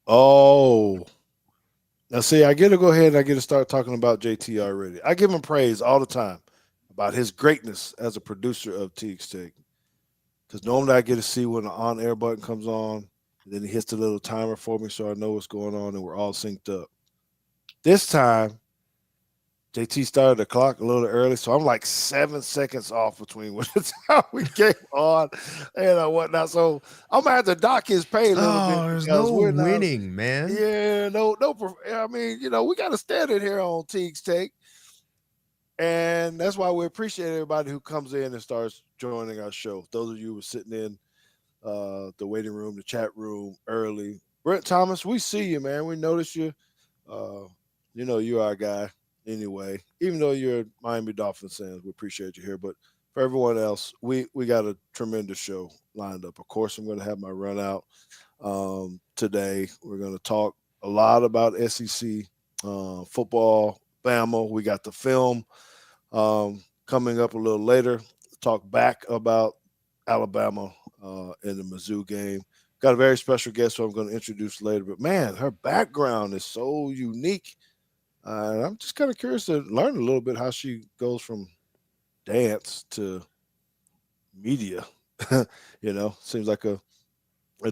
Oh, now see, I get to go ahead and I get to start talking about JT already. I give him praise all the time about his greatness as a producer of Teague's Take. Because normally I get to see when the on air button comes on, and then he hits the little timer for me so I know what's going on and we're all synced up. This time, JT started the clock a little early, so I'm like 7 seconds off between when the time we came on and whatnot. So I'm gonna have to dock his pay a little bit Oh, there's because no we're not. winning, man. Yeah, no. I mean, we got to stand in here on Teague's Take, and that's why we appreciate everybody who comes in and starts joining our show. Those of you who are sitting in the waiting room, the chat room early. Brent Thomas, we see you, man. We notice you. Uh, you're our guy anyway. Even though you're a Miami Dolphins fans, we appreciate you here. But for everyone else, we got a tremendous show lined up. Of course, I'm going to have my run out today. We're going to talk a lot about SEC football, Bama. We got the film coming up a little later. Talk back about Alabama in the Mizzou game. Got a very special guest who I'm going to introduce later. But man, her background is so unique. And I'm just kind of curious to learn a little bit how she goes from dance to media. Seems like a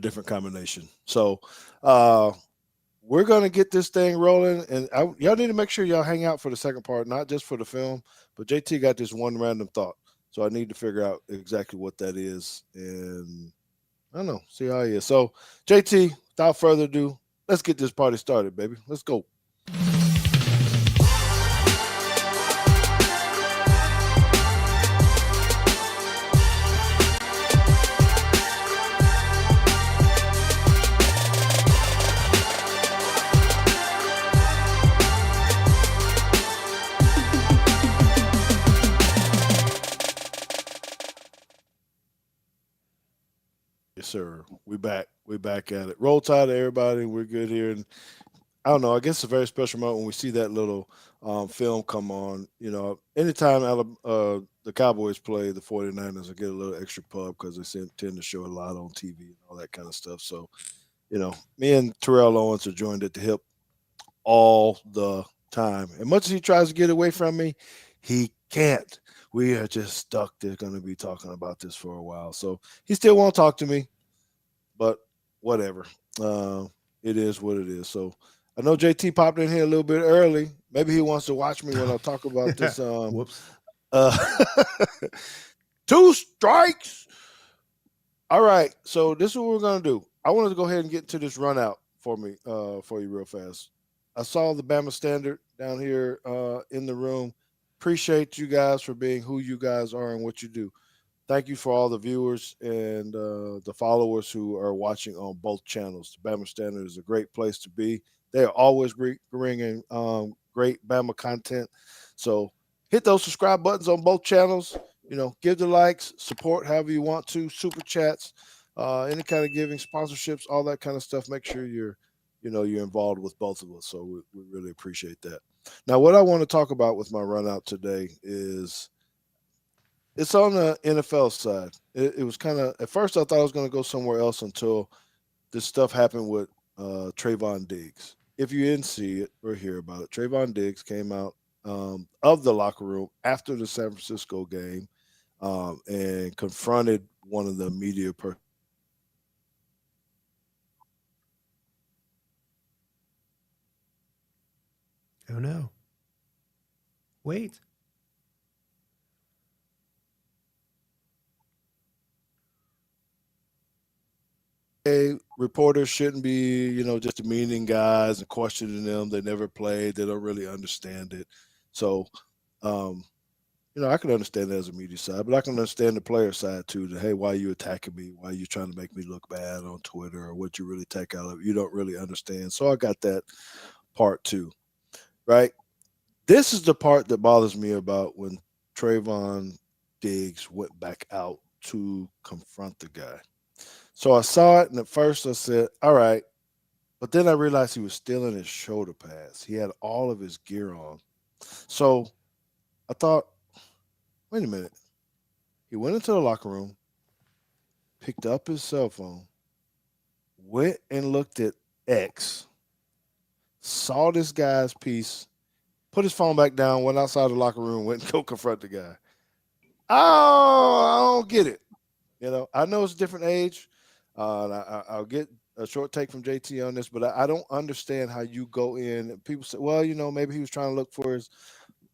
different combination. So uh, we're going to get this thing rolling. And y'all need to make sure y'all hang out for the second part, not just for the film. But JT got this one random thought. So I need to figure out exactly what that is. And I don't know, see how he is. So, JT, without further ado, let's get this party started, baby. Let's go. Yes, sir. We back. We back at it. Roll Tide, everybody. We're good here. And I don't know. I guess it's a very special moment when we see that little film come on. Anytime the Cowboys play the 49ers, I get a little extra pub because tend to show a lot on TV and all that kind of stuff. So, me and Terrell Owens are joined at the hip all the time. And much as he tries to get away from me, he can't. We are just stuck. They're going to be talking about this for a while. So he still won't talk to me, but whatever. Uh, it is what it is. So I know JT popped in here a little bit early. Maybe he wants to watch me when I talk about this. Whoops. Uh, two strikes. All right. So this is what we're gonna do. I wanted to go ahead and get into this run out for you real fast. I saw the Bama Standard down here in the room. Appreciate you guys for being who you guys are and what you do. Thank you for all the viewers and the followers who are watching on both channels. The Bama Standard is a great place to be. They are always bringing great Bama content. So hit those subscribe buttons on both channels. Give the likes, support however you want to, super chats, any kind of giving, sponsorships, all that kind of stuff. Make sure you're involved with both of us. So we really appreciate that. Now, what I want to talk about with my run out today is it's on the NFL side. It was kind of at first I thought I was going to go somewhere else until this stuff happened with Trayvon Diggs. If you didn't see it or hear about it, Trayvon Diggs came out of the locker room after the San Francisco game and confronted one of the media Oh no. Wait. reporters shouldn't be, just demeaning guys and questioning them. They never played. They don't really understand it. So, um, I can understand that as a media side, but I can understand the player side too. That hey, why are you attacking me? Why are you trying to make me look bad on Twitter, or what you really take out of it? You don't really understand. So I got that part too, right? This is the part that bothers me about when Trayvon Diggs went back out to confront the guy. So I saw it, and at first I said, "All right," but then I realized he was still in his shoulder pads. He had all of his gear on. So I thought, wait a minute. He went into the locker room, picked up his cell phone, went and looked at X saw this guy's piece, put his phone back down, went outside the locker room, went and go confront the guy. Oh, I don't get it. I know it's a different age. I'll get a short take from JT on this, but I don't understand how you go in. People say, well, maybe he was trying to look for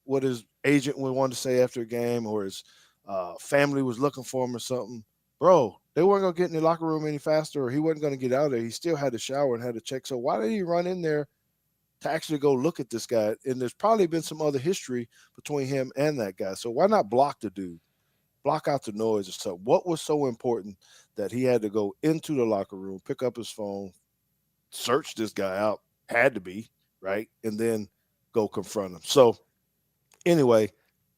what his agent would want to say after a game, or his family was looking for him or something. Bro, they weren't going to get in the locker room any faster, or he wasn't going to get out of there. He still had to shower and had to check. So why did he run in there to actually go look at this guy? And there's probably been some other history between him and that guy. So why not block the dude? Block out the noise or something. What was so important that he had to go into the locker room, pick up his phone, search this guy out? Had to be, right? And then go confront him. So anyway,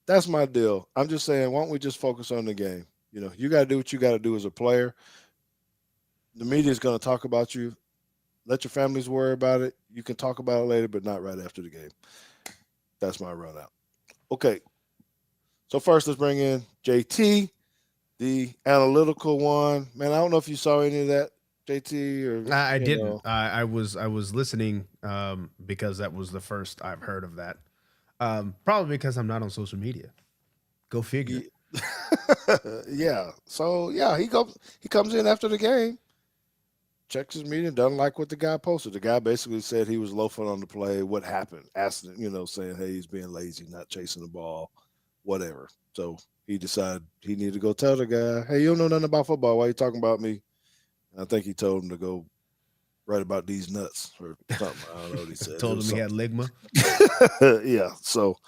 that's my deal. I'm just saying, why don't we just focus on the game? You got to do what you got to do as a player. The media is going to talk about you. Let your families worry about it. You can talk about it later, but not right after the game. That's my run out. Okay. So first, let's bring in JT, the analytical one. Man, I don't know if you saw any of that, JT, or I didn't. I was listening because that was the first I've heard of that. Probably because I'm not on social media. Go figure. Yeah. So yeah, he comes in after the game, checks his meeting, doesn't like what the guy posted. The guy basically said he was loafing on the play. What happened? Asking, saying, hey, he's being lazy, not chasing the ball, whatever. So he decided he needed to go tell the guy, hey, you don't know nothing about football. Why are you talking about me? And I think he told him to go write about these nuts or something. I don't know what he said. Told him he had ligma. Yeah. So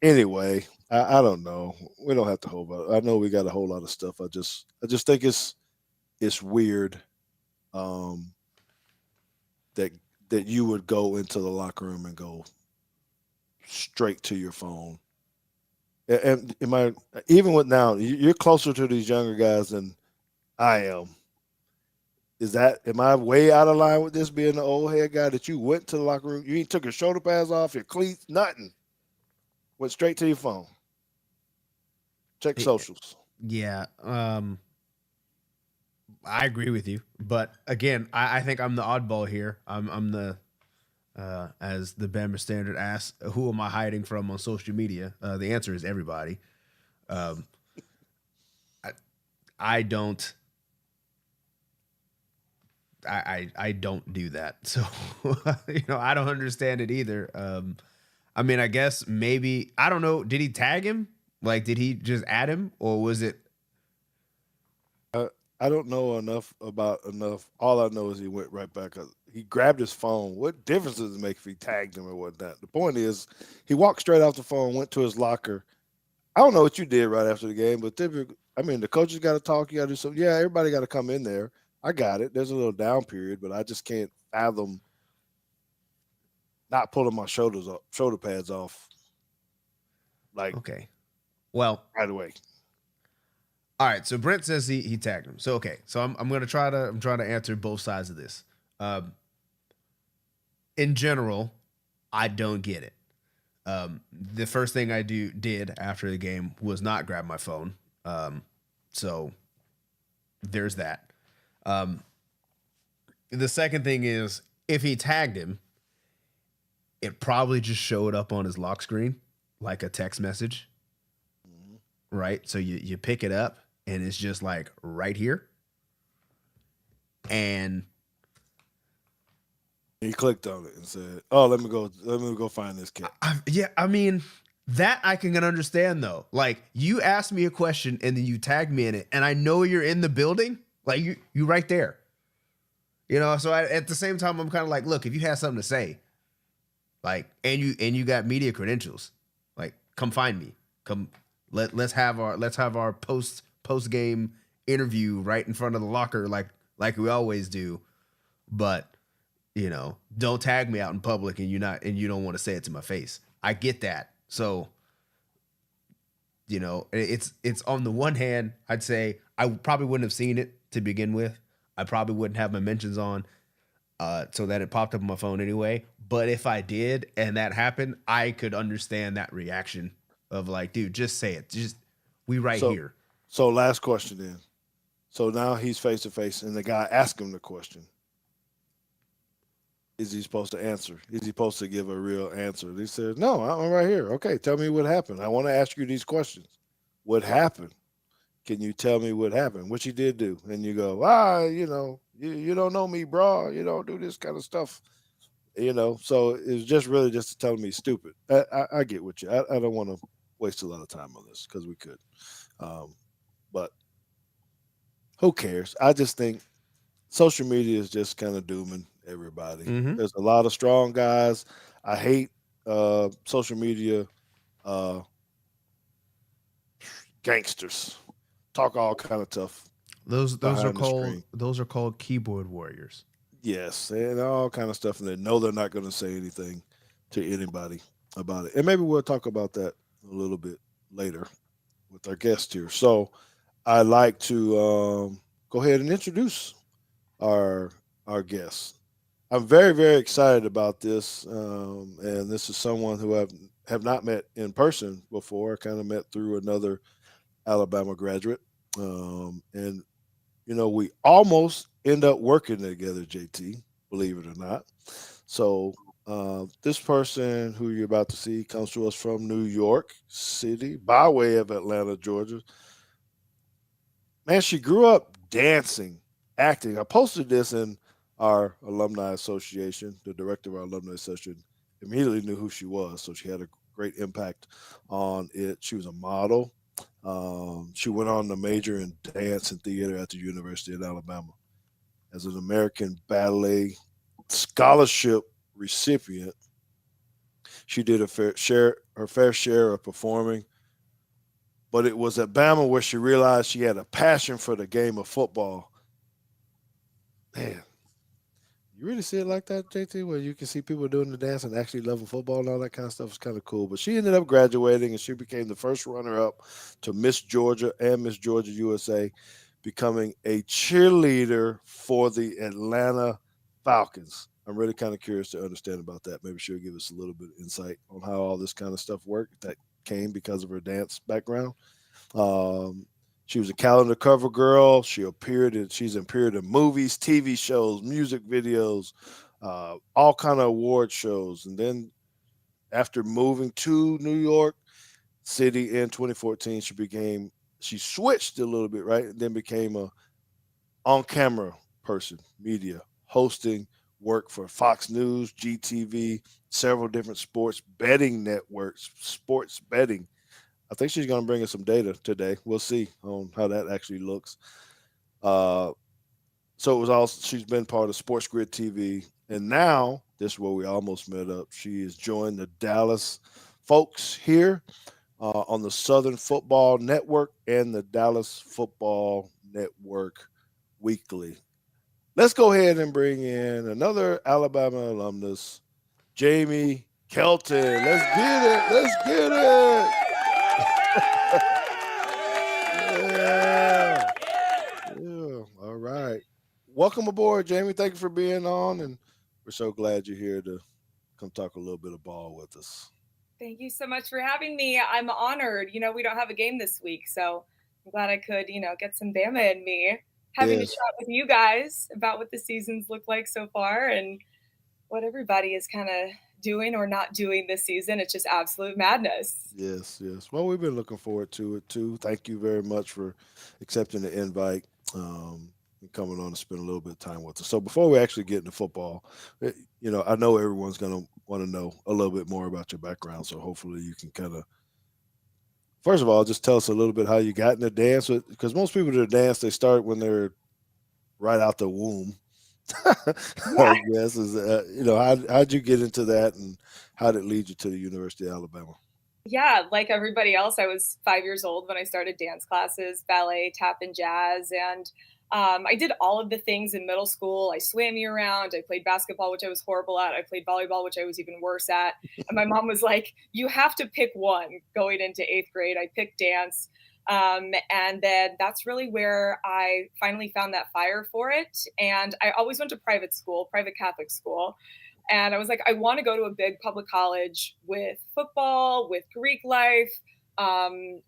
anyway, I don't know. We don't have to hold about it. I know we got a whole lot of stuff. I just think it's weird that you would go into the locker room and go straight to your phone. And am I even with now? You're closer to these younger guys than I am. Am I way out of line with this being the old head guy that you went to the locker room? You ain't took your shoulder pads off, your cleats, nothing. Went straight to your phone. Check socials. Yeah. I agree with you, but again, I think I'm the oddball here. I'm the as the Bama Standard asks, who am I hiding from on social media? The answer is everybody. I don't. I don't do that. So I don't understand it either. I mean, I guess maybe I don't know. Did he tag him? Like, did he just add him, or was it? I don't know enough. All I know is he went right back. He grabbed his phone. What difference does it make if he tagged him or whatnot? The point is, he walked straight off the phone, went to his locker. I don't know what you did right after the game, but typically, I mean, the coaches got to talk. You got to do something. Yeah, everybody got to come in there. I got it. There's a little down period, but I just can't fathom not pulling my shoulder pads off. Like, okay, well, right away. All right, so Brent says he tagged him. So okay, so I'm gonna try to answer both sides of this. In general, I don't get it. The first thing I did after the game was not grab my phone. So there's that. The second thing is, if he tagged him, it probably just showed up on his lock screen like a text message, right? So you pick it up and it's just like right here, and he clicked on it and said, "Oh, let me go find this kid." Yeah, I mean, that I can understand though. Like, you asked me a question and then you tagged me in it, and I know you're in the building. Like, you right there. So at the same time, I'm kind of like, look, if you have something to say, like, and you got media credentials, like, come find me. Come, let's have our post game interview right in front of the locker, like we always do. But don't tag me out in public and you don't want to say it to my face. I get that. So, it's on the one hand, I'd say I probably wouldn't have seen it to begin with. I probably wouldn't have my mentions on, so that it popped up on my phone anyway. But if I did and that happened, I could understand that reaction of like, dude, just say it. Just we here. So last question then. So now he's face to face, and the guy asked him the question. is he supposed to answer? Is he supposed to give a real answer? He said, no, I'm right here. Okay, tell me what happened. I want to ask you these questions. What happened? Can you tell me what happened? Which he did do. And you go, you don't know me, bro. You don't do this kind of stuff. So it's just really just telling me stupid. I get what you. I don't want to waste a lot of time on this because we could. But who cares? I just think social media is just kind of dooming everybody. Mm-hmm. There's a lot of strong guys. I hate social media uh, gangsters. Talk all kind of tough behind the screen. Those are called keyboard warriors. Yes, and all kind of stuff, and they know they're not going to say anything to anybody about it. And maybe we'll talk about that a little bit later with our guest here. So I'd like to go ahead and introduce our our guest. I'm very very excited about this, and this is someone who have not met in person before. I kind of met through another Alabama graduate, and we almost end up working together, JT, believe it or not. So, this person who you're about to see comes to us from New York City by way of Atlanta, Georgia. Man, she grew up dancing, acting. I posted this in our alumni association. The director of our alumni association immediately knew who she was, so she had a great impact on it. She was a model. She went on to major in dance and theater at the University of Alabama. As an American Ballet Scholarship recipient, she did her fair share of performing, but it was at Bama where she realized she had a passion for the game of football. Man, you really see it like that, JT, where you can see people doing the dance and actually loving football and all that kind of stuff is kind of cool. But she ended up graduating and she became the first runner up to Miss Georgia and Miss Georgia USA, becoming a cheerleader for the Atlanta Falcons. I'm really kind of curious to understand about that. Maybe she'll give us a little bit of insight on how all this kind of stuff worked that came because of her dance background. Um, she was a calendar cover girl. She's appeared in movies, TV shows, music videos, all kind of award shows. And then after moving to New York City in 2014, she switched a little bit, right? And then became a on camera person, media, hosting work for Fox News, GTV, several different sports betting networks, sports betting. I think she's going to bring us some data today. We'll see on how that actually looks. Uh, so it was also she's been part of Sports Grid TV, and now this is where we almost met up. She has joined the Dallas folks here on the Southern Football Network and the Dallas Football Network Weekly. Let's go ahead and bring in another Alabama alumnus, Jamie Kelton. Let's get it. Let's get it. Yeah. Yeah. All right. Welcome aboard, Jamie. Thank you for being on, and we're so glad you're here to come talk a little bit of ball with us. Thank you so much for having me. I'm honored. We don't have a game this week, so I'm glad I could, get some Bama in me. Having to Yes. chat with you guys about what the seasons look like so far and what everybody is kind of doing or not doing this season. It's just absolute madness. Yes, yes. Well, we've been looking forward to it too. Thank you very much for accepting the invite and coming on to spend a little bit of time with us. So before we actually get into football, I know everyone's going to want to know a little bit more about your background. So hopefully you can kind of, first of all, just tell us a little bit how you got into dance. Because most people that dance, they start when they're right out the womb. Yeah. I guess is how'd you get into that and how did it lead you to the University of Alabama? Yeah, like everybody else, I was 5 years old when I started dance classes, ballet, tap, and jazz. And I did all of the things in middle school. I swam year round. I played basketball, which I was horrible at. I played volleyball, which I was even worse at. And my mom was like, you have to pick one going into eighth grade. I picked dance. And then that's really where I finally found that fire for it. And I always went to private school, private Catholic school. And I was like, I want to go to a big public college with football, with Greek life, um,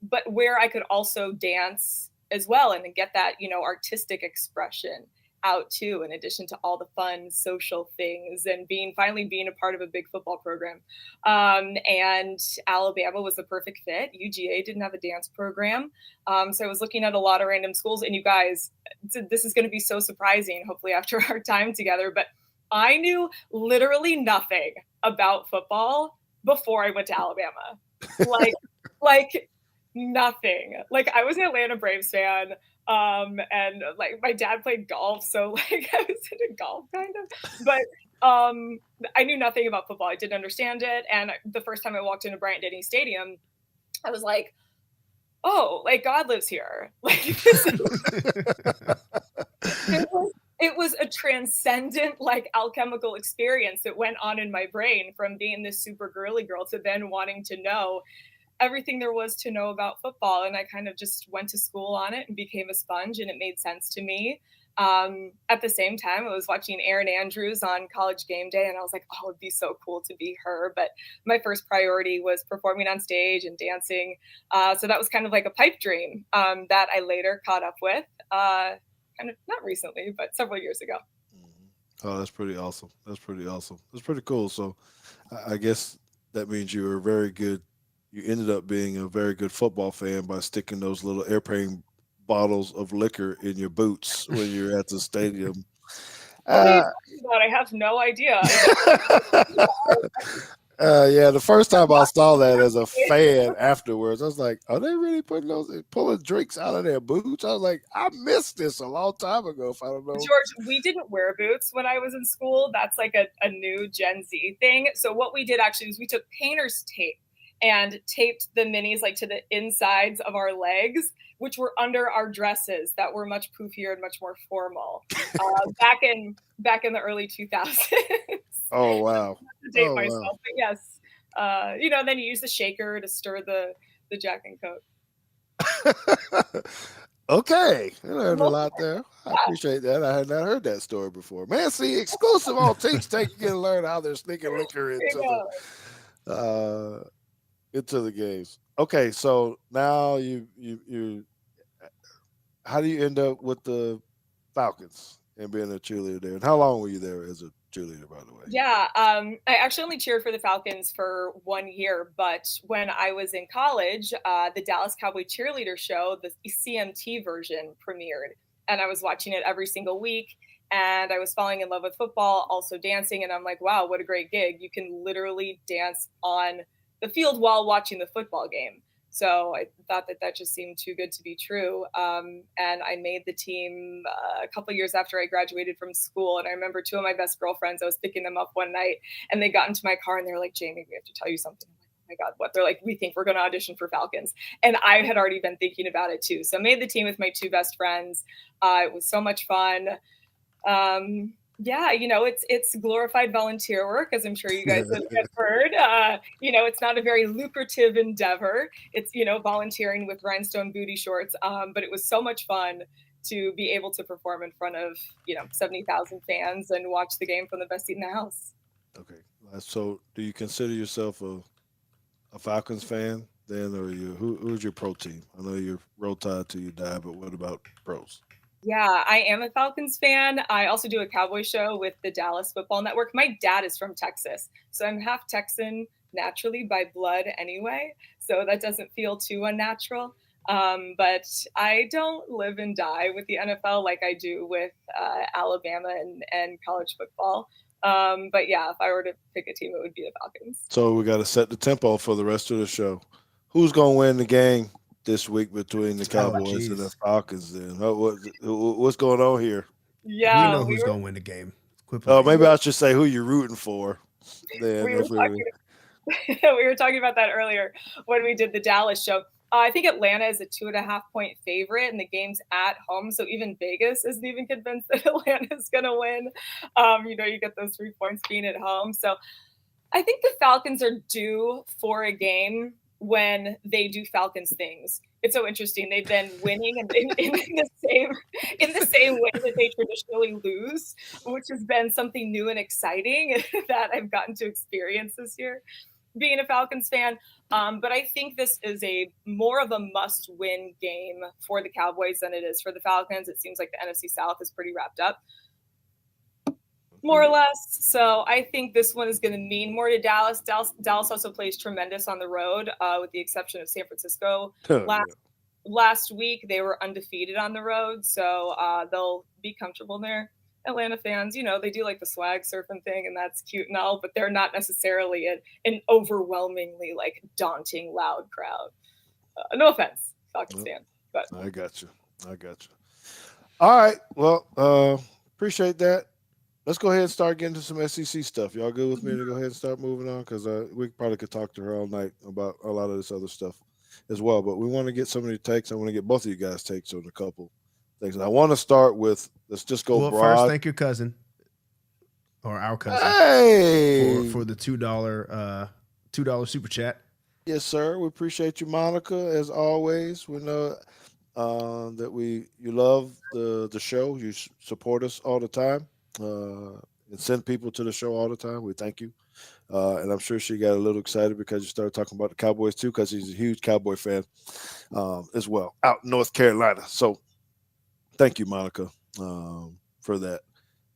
but where I could also dance as well and get that, artistic expression out too, in addition to all the fun social things and finally being a part of a big football program. And Alabama was the perfect fit. UGA didn't have a dance program. So I was looking at a lot of random schools, and you guys, this is going to be so surprising, hopefully after our time together, but I knew literally nothing about football before I went to Alabama. Like nothing. Like I was an Atlanta Braves fan. And like my dad played golf, so like I was into golf kind of, but I knew nothing about football. I didn't understand it. And the first time I walked into Bryant-Denny Stadium, I was like, oh, like God lives here. Like it was a transcendent, like alchemical experience that went on in my brain, from being this super girly girl to then wanting to know everything there was to know about football. And I kind of just went to school on it and became a sponge, and it made sense to me. At the same time, I was watching Erin Andrews on College Game Day, and I was like, oh, it'd be so cool to be her. But my first priority was performing on stage and dancing. So that was kind of like a pipe dream that I later caught up with, kind of not recently, but several years ago. Oh, that's pretty awesome. That's pretty awesome. That's pretty cool. So I guess that means you were very good. You ended up being a very good football fan by sticking those little airplane bottles of liquor in your boots when you're at the stadium. What are you talking about? I have no idea. Yeah, the first time I saw that as a fan afterwards, I was like, are they really pulling drinks out of their boots? I was like, I missed this a long time ago, if I don't know. George, we didn't wear boots when I was in school. That's like a new Gen Z thing. So what we did actually was we took painter's tape and taped the minis like to the insides of our legs, which were under our dresses that were much poofier and much more formal back in the early 2000s. Oh, wow. To date myself, but yes, then you use the shaker to stir the Jack and Coke. Okay, I learned a lot there. I appreciate that. I had not heard that story before. Man, see, exclusive on Teague Take. You can learn how they're sneaking liquor into the games. Okay, so now you how do you end up with the Falcons and being a cheerleader there? And how long were you there as a cheerleader, by the way? Yeah, I actually only cheered for the Falcons for 1 year, but when I was in college, the Dallas Cowboy cheerleader show, the CMT version, premiered, and I was watching it every single week. And I was falling in love with football, also dancing, and I'm like, wow, what a great gig! You can literally dance on the field while watching the football game. So I thought that just seemed too good to be true. And I made the team a couple of years after I graduated from school. And I remember two of my best girlfriends, I was picking them up one night, and they got into my car and they were like, Jamie, we have to tell you something. I'm like, oh my God, what? They're like, we think we're going to audition for Falcons. And I had already been thinking about it too. So I made the team with my two best friends. It was so much fun. Yeah, it's glorified volunteer work, as I'm sure you guys have heard. It's not a very lucrative endeavor. It's, volunteering with rhinestone booty shorts. But it was so much fun to be able to perform in front of, 70,000 fans and watch the game from the best seat in the house. Okay. So do you consider yourself a Falcons fan then, or who's your pro team? I know you're Roll Tide till you die, but what about pros? Yeah, I am a Falcons fan. I also do a Cowboy show with the Dallas Football Network. My dad is from Texas, so I'm half Texan naturally by blood anyway, so that doesn't feel too unnatural. But I don't live and die with the NFL like I do with Alabama and college football. But yeah, if I were to pick a team, it would be the Falcons. So we got to set the tempo for the rest of the show. Who's going to win the game this week between the Cowboys and the Falcons? Then what's going on here? Yeah, we know who's going to win the game. Maybe I should say who you're rooting for. Then we were talking about that earlier when we did the Dallas show. I think Atlanta is a 2.5-point favorite, and the game's at home, so even Vegas isn't even convinced that Atlanta's going to win. You get those 3 points being at home. So I think the Falcons are due for a game when they do Falcons things. It's so interesting. They've been winning in the same way that they traditionally lose, which has been something new and exciting that I've gotten to experience this year. being a Falcons fan. But I think this is more of a must-win game for the Cowboys than it is for the Falcons. It seems like the NFC South is pretty wrapped up, more or less. So I think this one is going to mean more to Dallas. Dallas also plays tremendous on the road, with the exception of San Francisco. Last week, they were undefeated on the road, so they'll be comfortable there. Atlanta fans, they do like the swag surfing thing, and that's cute and all, but they're not necessarily an overwhelmingly daunting, loud crowd. No offense, Falcons fans, but I got you. All right, well, appreciate that. Let's go ahead and start getting to some SEC stuff. Y'all good with me to go ahead and start moving on? Because we probably could talk to her all night about a lot of this other stuff as well. But we want to get some of your takes. I want to get both of you guys' takes on a couple things. And I want to start with, let's just go broad. First, thank your cousin or our cousin for the $2 super chat. Yes, sir. We appreciate you, Monica, as always. We know that you love the show. You support us all the time. And send people to the show all the time. We thank you. And I'm sure she got a little excited because you started talking about the Cowboys too, because he's a huge Cowboy fan as well out in North Carolina. So thank you, Monica, for that.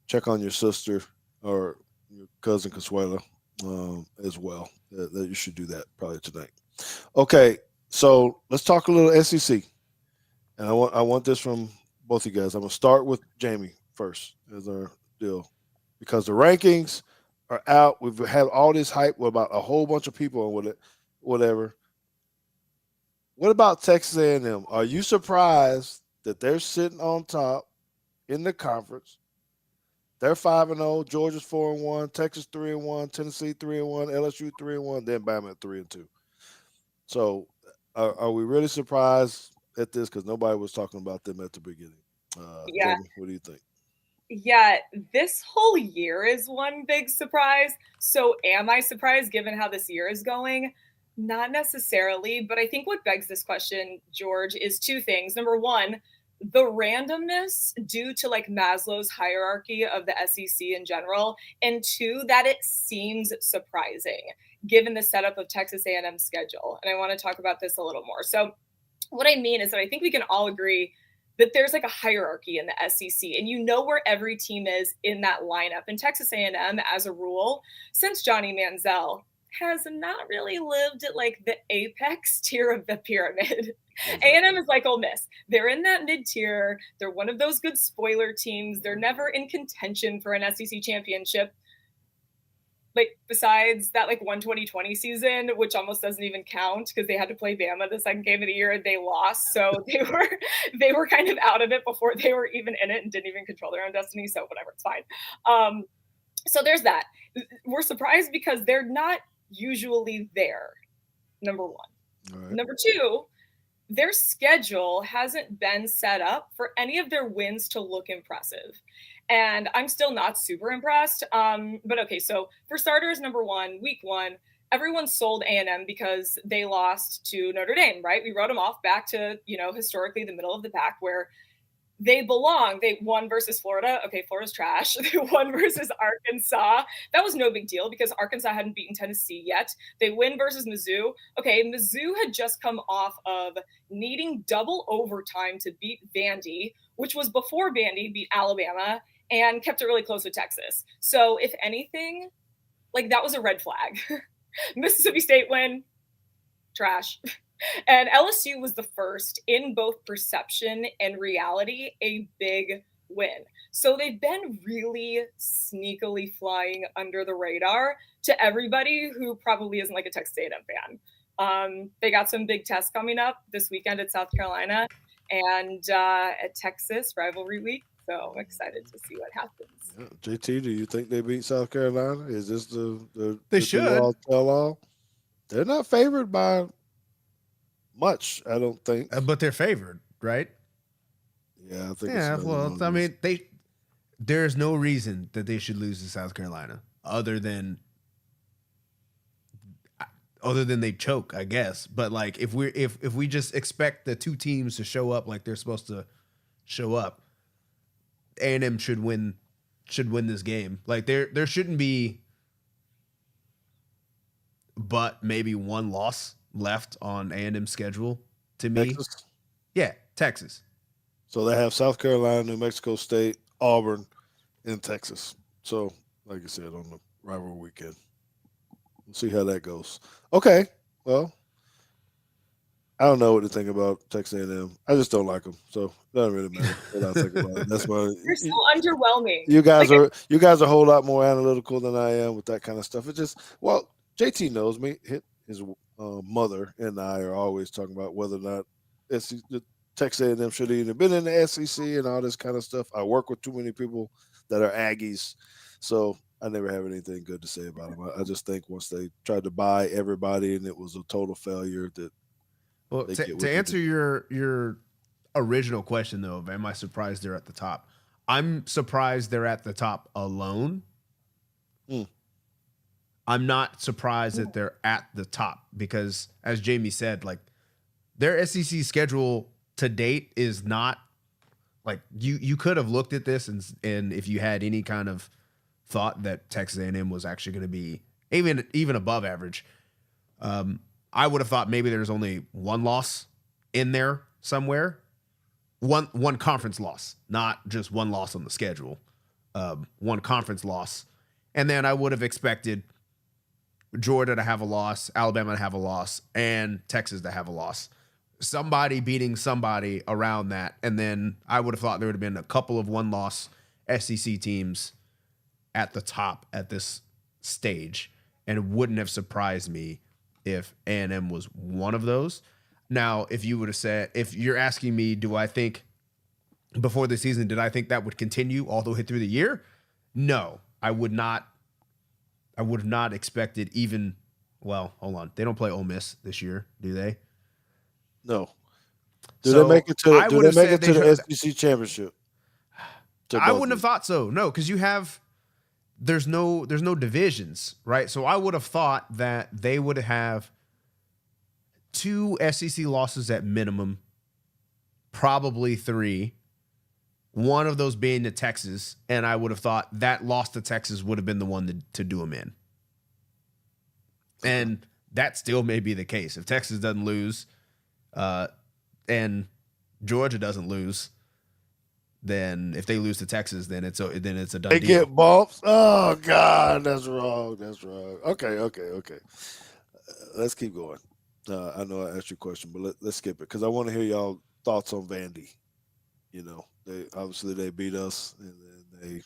Check on your sister or your cousin Consuela as well. That you should do that probably tonight. Okay, so let's talk a little SEC. And I want this from both of you guys. I'm gonna start with Jamie first as our deal, because the rankings are out. We've had all this hype about a whole bunch of people and whatever. What about Texas A&M? Are you surprised that they're sitting on top in the conference? They're 5-0. Georgia's 4-1. Texas 3-1. Tennessee 3-1. LSU 3-1. Then Bama at 3-2. So, are we really surprised at this? Because nobody was talking about them at the beginning. Yeah. Jamie, what do you think? Yeah, this whole year is one big surprise. So am I surprised given how this year is going? Not necessarily, but I think what begs this question, George, is two things. Number one, the randomness due to Maslow's hierarchy of the SEC in general, and two, that it seems surprising given the setup of Texas A&M's schedule. And I want to talk about this a little more. So what I mean is that I think we can all agree that there's a hierarchy in the SEC, and where every team is in that lineup. And Texas A&M, as a rule, since Johnny Manziel, has not really lived at the apex tier of the pyramid. A&M is like Ole Miss. They're in that mid-tier. They're one of those good spoiler teams. They're never in contention for an SEC championship. Besides that one 2020 season, which almost doesn't even count because they had to play Bama the second game of the year and they lost. So they were kind of out of it before they were even in it and didn't even control their own destiny. So whatever, it's fine. So there's that. We're surprised because they're not usually there, number one. Right. Number two, their schedule hasn't been set up for any of their wins to look impressive. And I'm still not super impressed. But okay, so for starters, number one, week one, everyone sold A&M because they lost to Notre Dame, right? We wrote them off back to, historically the middle of the pack where they belong. They won versus Florida. Okay, Florida's trash. They won versus Arkansas. That was no big deal because Arkansas hadn't beaten Tennessee yet. They win versus Mizzou. Okay, Mizzou had just come off of needing double overtime to beat Vandy, which was before Vandy beat Alabama and kept it really close with Texas. So if anything, that was a red flag. Mississippi State win, trash. And LSU was the first in both perception and reality, a big win. So they've been really sneakily flying under the radar to everybody who probably isn't a Texas A&M fan. They got some big tests coming up this weekend at South Carolina and at Texas rivalry week. So I'm excited to see what happens. Yeah. JT, do you think they beat South Carolina? Is this they should tell all? They're not favored by much, I don't think. But they're favored, right? Yeah, I think. Yeah, well, I mean, there's no reason that they should lose to South Carolina other than they choke, I guess. But if we just expect the two teams to show up like they're supposed to show up, A&M should win this game. There shouldn't be. but maybe one loss left on A&M's schedule to me. Texas. Yeah, Texas. So they have South Carolina, New Mexico State, Auburn, and Texas. So, like I said, on the rivalry weekend, we'll see how that goes. Okay, well, I don't know what to think about Texas A&M. I just don't like them, so it doesn't really matter what I think about it. That's why You're so underwhelming. you guys are a whole lot more analytical than I am with that kind of stuff. It just JT knows me. His mother and I are always talking about whether or not the Texas A&M should have either been in the SEC and all this kind of stuff. I work with too many people that are Aggies, so I never have anything good to say about them. I just think once they tried to buy everybody and it was a total failure, that Well, to answer your original question, though, am I surprised they're at the top? I'm surprised they're at the top alone. I'm not surprised that they're at the top because, as Jamie said, like their SEC schedule to date is not like you could have looked at this and if you had any kind of thought that Texas A&M was actually going to be even above average, I would have thought maybe there's only one loss in there somewhere, one conference loss, not just one loss on the schedule, one conference loss, and then I would have expected Georgia to have a loss, Alabama to have a loss, and Texas to have a loss. Somebody beating somebody around that, and then I would have thought there would have been a couple of one-loss SEC teams at the top at this stage, and it wouldn't have surprised me if A&M was one of those. Now, if you would have said, if you're asking me, do I think before the season, did I think that would continue all the way through the year? No, I would not. I would have not expected even, well, hold on. They don't play Ole Miss this year, do they? No. Do they make it to the SEC championship? I wouldn't have thought so. No, because there's no divisions, right? So I would have thought that they would have 2 SEC losses at minimum, probably 3. One of those being to Texas, and I would have thought that loss to Texas would have been the one to do them in. And that still may be the case. If Texas doesn't lose and Georgia doesn't lose, then if they lose to Texas, then it's a done deal. They get bumps. Oh, God, that's wrong. That's wrong. Okay. Let's keep going. I know I asked you a question, but let's skip it because I want to hear y'all thoughts on Vandy. You know, they beat us, and then they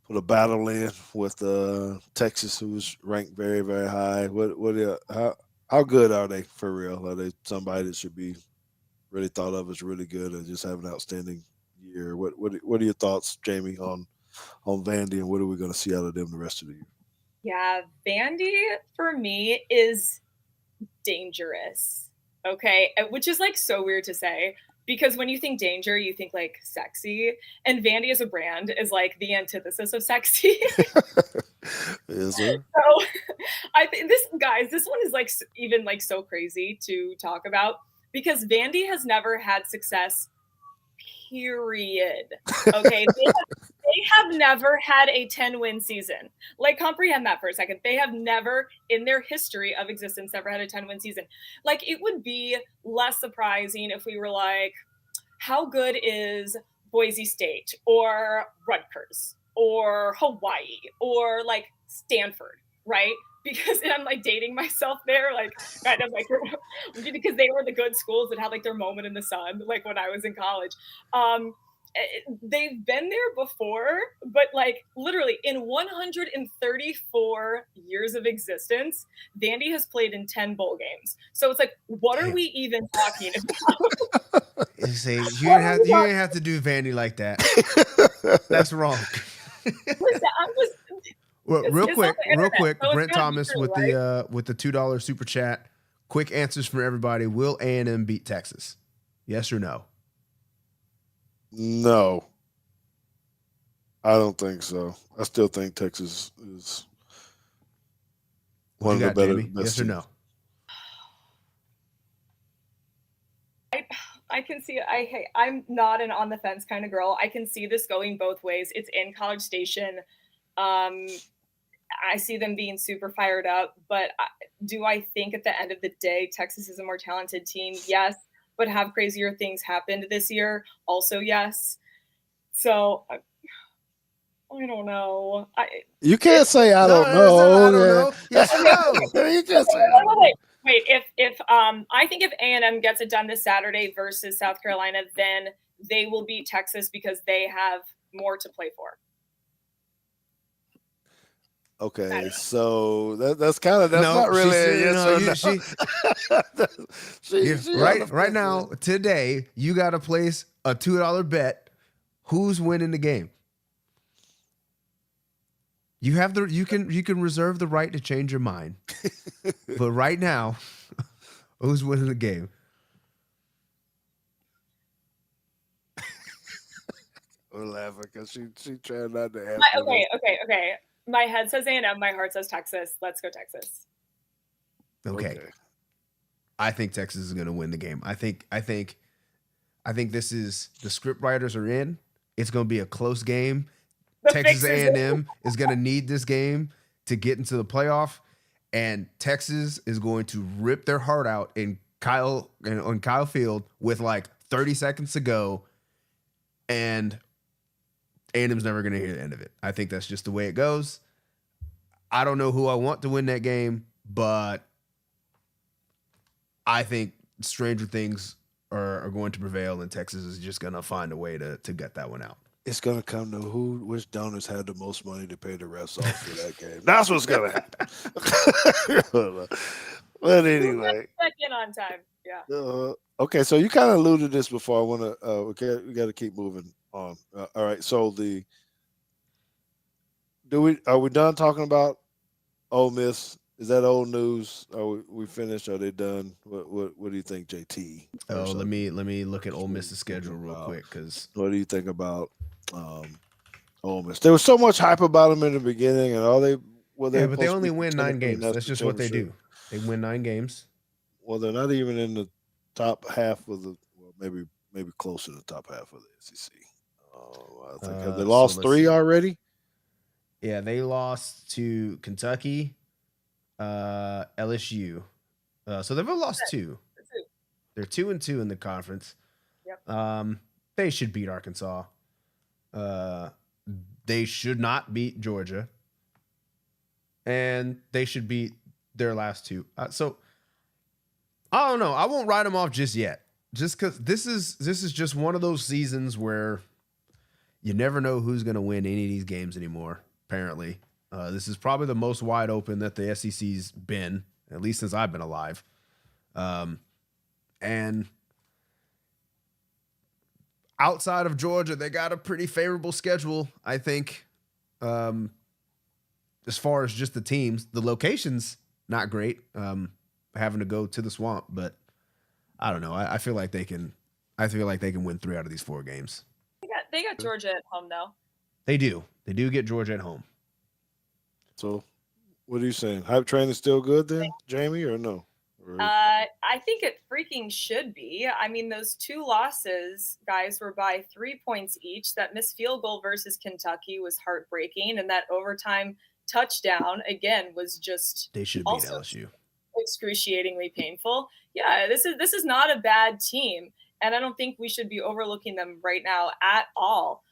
put a battle in with Texas, who's ranked very, very high. How good are they for real? Are they somebody that should be really thought of as really good, or just have an outstanding year? What are your thoughts, Jamie, on Vandy, and what are we going to see out of them the rest of the year? Yeah, Vandy for me is dangerous. Okay, which is like so weird to say. Because when you think danger, you think like sexy, and Vandy as a brand is like the antithesis of sexy. Is it? So I think this one is like even like so crazy to talk about because Vandy has never had success. Period. Okay, they have never had a 10-win season. Like, comprehend that for a second. They have never, in their history of existence, ever had a 10-win season. Like, it would be less surprising if we were like, how good is Boise State or Rutgers or Hawaii or like Stanford, right? Because I'm like dating myself there, like kind of like because they were the good schools that had like their moment in the sun, like when I was in college. They've been there before, but like literally in 134 years of existence, Vandy has played in 10 bowl games. So it's like, what are we even talking about? See, you didn't have to do Vandy like that. That's wrong. Well, real quick, so Brent Thomas true, with right? With the $2 super chat. Quick answers from everybody. Will A&M beat Texas? Yes or no? No. I don't think so. I still think Texas is one of the better. Yes or no? I can see it. I'm not an on the fence kind of girl. I can see this going both ways. It's in College Station. I see them being super fired up, but do I think at the end of the day, Texas is a more talented team? Yes. But have crazier things happened this year? Also, yes. So I don't know. You can't say I don't it's not, I know. don't know. Yes or no. You can't say I don't know. Wait, if I think if A&M gets it done this Saturday versus South Carolina, then they will beat Texas because they have more to play for. Okay, so that's kind of No, not really a said, yes no, or no. She right now, today, you got to place a $2 bet. Who's winning the game? You have you can reserve the right to change your mind, but right now, who's winning the game? We're laughing because she tried not to ask. Okay. My head says A&M. My heart says Texas. Let's go Texas. Okay. I think Texas is going to win the game. I think this is the script writers are in. It's going to be a close game. Texas A&M is going to need this game to get into the playoff, and Texas is going to rip their heart out on Kyle Field with like 30 seconds to go, and A&M's never going to hear the end of it. I think that's just the way it goes. I don't know who I want to win that game, but I think stranger things are going to prevail, and Texas is just going to find a way to get that one out. It's going to come to which donors had the most money to pay the refs off for that game. That's what's going to happen. But anyway. Check in on time. Yeah. Okay, so you kind of alluded this before. I want to. We got to keep moving on. All right. So are we done talking about Ole Miss? Is that old news? Are we finished? Are they done? What do you think, JT? Oh, let me look at Ole Miss's schedule real quick. Because what do you think about Ole Miss? There was so much hype about them in the beginning, and but they only win 9 games. That's just what they do. They win 9 games. Well, they're not even in the top half of maybe closer to the top half of the SEC. I think have they lost 3 already? Yeah, they lost to Kentucky, LSU. So they've lost 2. They're 2-2 in the conference. Yep. They should beat Arkansas. They should not beat Georgia, and they should beat their last 2. So I don't know. I won't write them off just yet, just because this is just one of those seasons where you never know who's going to win any of these games anymore. Apparently, this is probably the most wide open that the SEC's been, at least since I've been alive. And outside of Georgia, they got a pretty favorable schedule, I think. As far as just the teams, the location's not great. Having to go to the Swamp, but I don't know. I feel like they can. I feel like they can win 3 out of these 4 games. They got Georgia at home though. They do. They do get Georgia at home. So, what are you saying? Hype train is still good then, Jamie, or no? I think it freaking should be. I mean, those 2 losses, guys, were by 3 points each. That missed field goal versus Kentucky was heartbreaking, and that overtime touchdown again was just they should beat LSU. Excruciatingly painful. Yeah, this is not a bad team, and I don't think we should be overlooking them right now at all.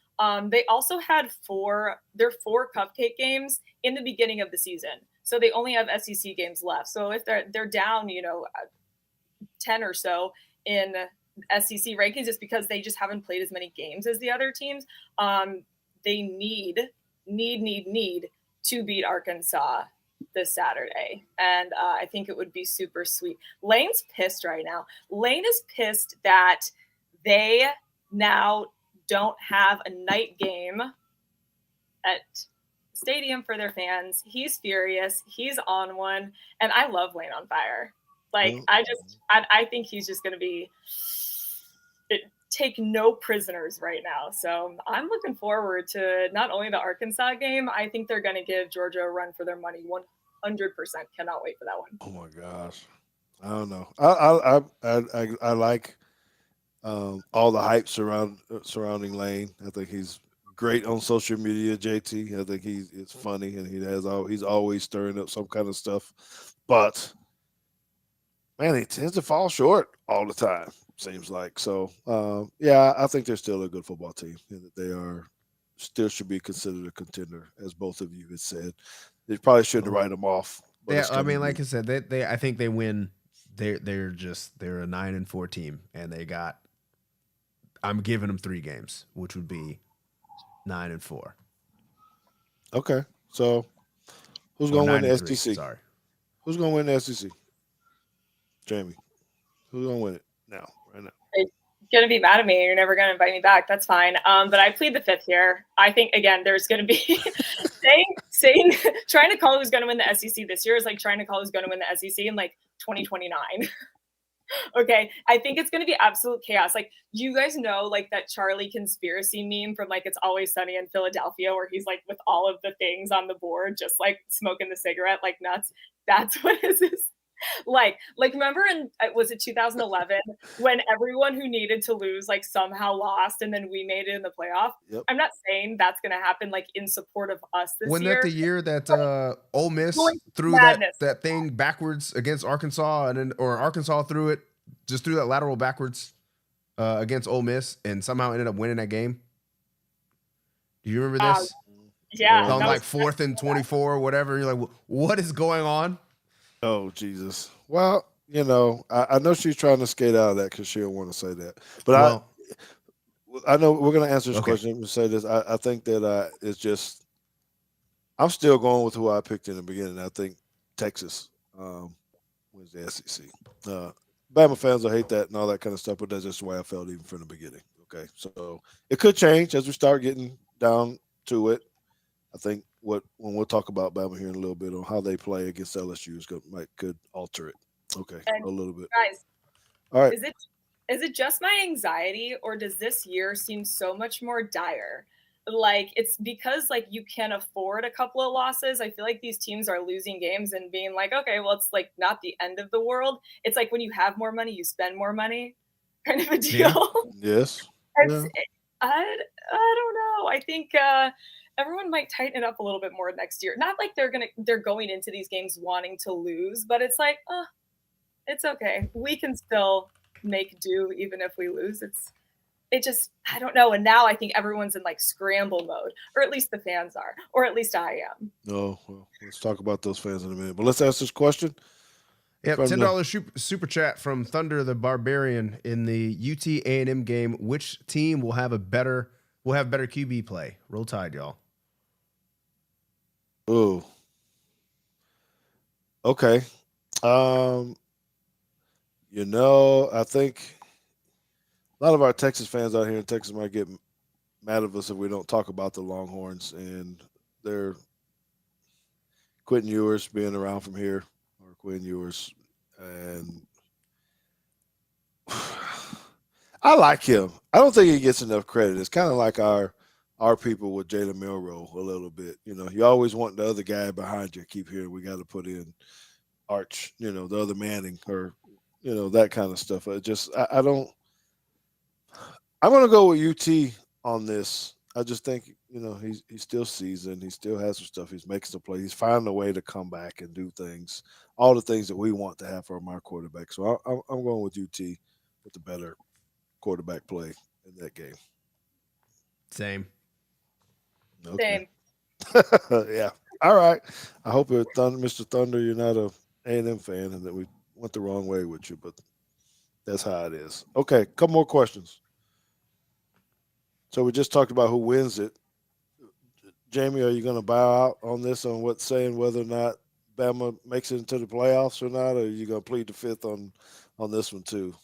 They also had 4 cupcake games in the beginning of the season. So they only have SEC games left. So if they're down, 10 or so in SEC rankings, just because they just haven't played as many games as the other teams, they need to beat Arkansas this Saturday. And I think it would be super sweet. Lane's pissed right now. Lane is pissed that they now don't have a night game at stadium for their fans. He's furious. He's on one. And I love Lane on Fire. I think he's just going to be take no prisoners right now. So I'm looking forward to not only the Arkansas game, I think they're going to give Georgia a run for their money. 100%. Cannot wait for that one. Oh my gosh. I don't know. I like all the hype surrounding Lane. I think he's great on social media, JT. I think it's funny and he's always stirring up some kind of stuff. But man, he tends to fall short all the time, seems like. So yeah, I think they're still a good football team and that they are still should be considered a contender, as both of you had said. They probably shouldn't write them off. But Yeah, it's I gonna mean, like be, I said, they I think they win. They're a 9-4 team, and they got. I'm giving them 3 games, which would be 9-4 okay. So who's or gonna win the 9-3. SEC? Sorry. Who's gonna win the SEC? Jamie. Who's gonna win it now? Right now. You're gonna be mad at me. You're never gonna invite me back. That's fine. But I plead the fifth here. I think again, there's gonna be saying trying to call who's gonna win the SEC this year is like trying to call who's gonna win the SEC in like 2029. Okay, I think it's going to be absolute chaos. Like, you guys know, like that Charlie conspiracy meme from like It's Always Sunny in Philadelphia, where he's like with all of the things on the board, just like smoking the cigarette like nuts. That's what is this. Like remember in was it 2011 when everyone who needed to lose like somehow lost and then we made it in the playoff? Yep. I'm not saying that's going to happen like in support of us this Wasn't year. that the year that Ole Miss threw that thing backwards against Arkansas, and then or Arkansas threw that lateral backwards against Ole Miss, and somehow ended up winning that game? Do you remember this? Yeah, on like 4th and 24 or whatever. You're like, what is going on? Oh Jesus! Well, I know she's trying to skate out of that because she don't want to say that. But I know we're going to answer this question and say this. I think that it's just I'm still going with who I picked in the beginning. I think Texas wins the SEC. Bama fans will hate that and all that kind of stuff, but that's just the way I felt even from the beginning. Okay, so it could change as we start getting down to it. I think when we'll talk about Bama here in a little bit on how they play against LSU could alter it. Okay, and a little bit. Guys, all right. Is it just my anxiety, or does this year seem so much more dire? Like, it's because like you can afford a couple of losses. I feel like these teams are losing games and being like, okay, well, it's like not the end of the world. It's like when you have more money, you spend more money, kind of a deal. Yeah. Yes. I don't know. I think everyone might tighten it up a little bit more next year. Not like they're going into these games wanting to lose, but it's like, it's okay. We can still make do even if we lose. I don't know. And now I think everyone's in like scramble mode, or at least the fans are, or at least I am. Oh, well, let's talk about those fans in a minute. But let's ask this question. Yep, $10 super chat from Thunder the Barbarian in the UT A&M game. Which team will have better QB play? Roll Tide, y'all. Oh. Okay. I think a lot of our Texas fans out here in Texas might get mad at us if we don't talk about the Longhorns and their Quentin Ewers being around from here, or Quinn Ewers, and I like him. I don't think he gets enough credit. It's kind of like our people with Jalen Milroe a little bit. You always want the other guy behind you. Keep hearing we got to put in Arch, the other Manning, or that kind of stuff. I don't. I'm going to go with UT on this. I just think he's still seasoned. He still has some stuff. He's making some play. He's finding a way to come back and do things, all the things that we want to have from our quarterback. So I'm going with UT with the better quarterback play in that game. Same. Okay. Yeah. All right. I hope Mr. Thunder, you're not a A&M fan and that we went the wrong way with you, but that's how it is. Okay, couple more questions. So we just talked about who wins it. Jamie, are you going to bow out on this saying whether or not Bama makes it into the playoffs or not, or are you going to plead the fifth on this one too?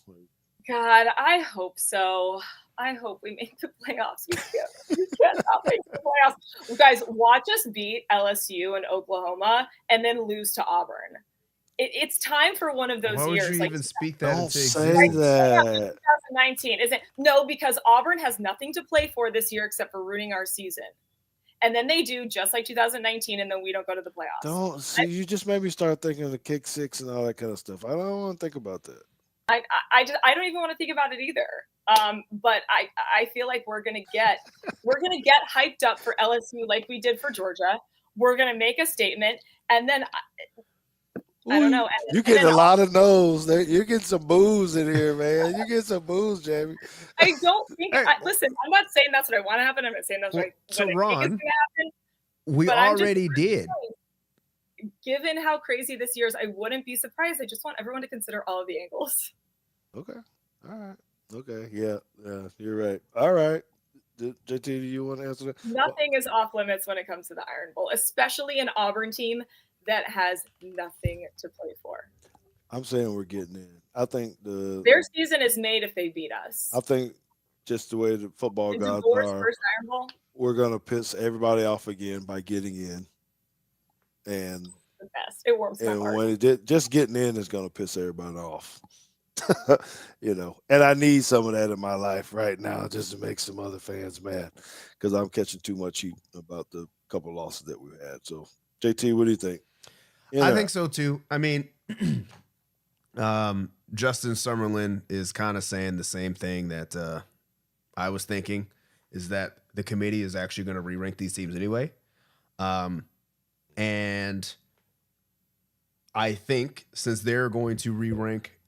God, I hope so. I hope we make the playoffs. We cannot make the playoffs. Guys, watch us beat LSU and Oklahoma and then lose to Auburn. It's time for one of those years. Why would you even speak that into existence? Say that. 2019, isn't no, because Auburn has nothing to play for this year except for ruining our season. And then they do just like 2019, and then we don't go to the playoffs. You just made me start thinking of the kick six and all that kind of stuff. I don't want to think about that. I don't even want to think about it either. But I feel like we're gonna get hyped up for LSU like we did for Georgia. We're gonna make a statement, and then I don't know. You getting a lot of no's. You're getting some booze in here, man. You get some booze, Jamie. I don't think. Listen, I'm not saying that's what I want to happen. I'm not saying that's what So I think is Ron, going to happen. We already did. Given how crazy this year is, I wouldn't be surprised. I just want everyone to consider all of the angles. Okay. All right. Okay. Yeah. You're right. All right. JT, do you want to answer that? Nothing is off limits when it comes to the Iron Bowl, especially an Auburn team that has nothing to play for. I'm saying we're getting in. I think their season is made if they beat us. I think just the way the football gods are, first Iron Bowl, we're gonna piss everybody off again by getting in. And the best. It warms my heart. When just getting in is gonna piss everybody off. And I need some of that in my life right now just to make some other fans mad because I'm catching too much heat about the couple losses that we had. So, JT, what do you think? I think so too. I mean, Justin Summerlin is kind of saying the same thing that I was thinking, is that the committee is actually going to re-rank these teams anyway. And I think since they're going to re-rank,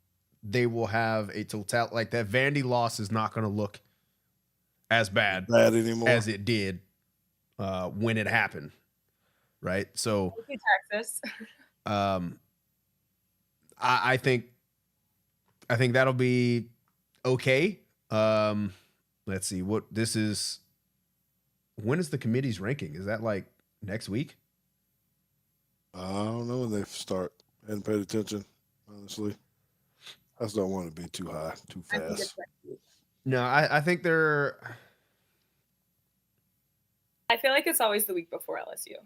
they will have a total, like that Vandy loss is not going to look as bad anymore as it did when it happened. Right. So Texas. I think that'll be okay. Let's see what this is. When is the committee's ranking? Is that like next week? I don't know when they start. I hadn't paid attention, honestly. I just don't want to be too high, too fast. No, I think they're. I feel like it's always the week before LSU.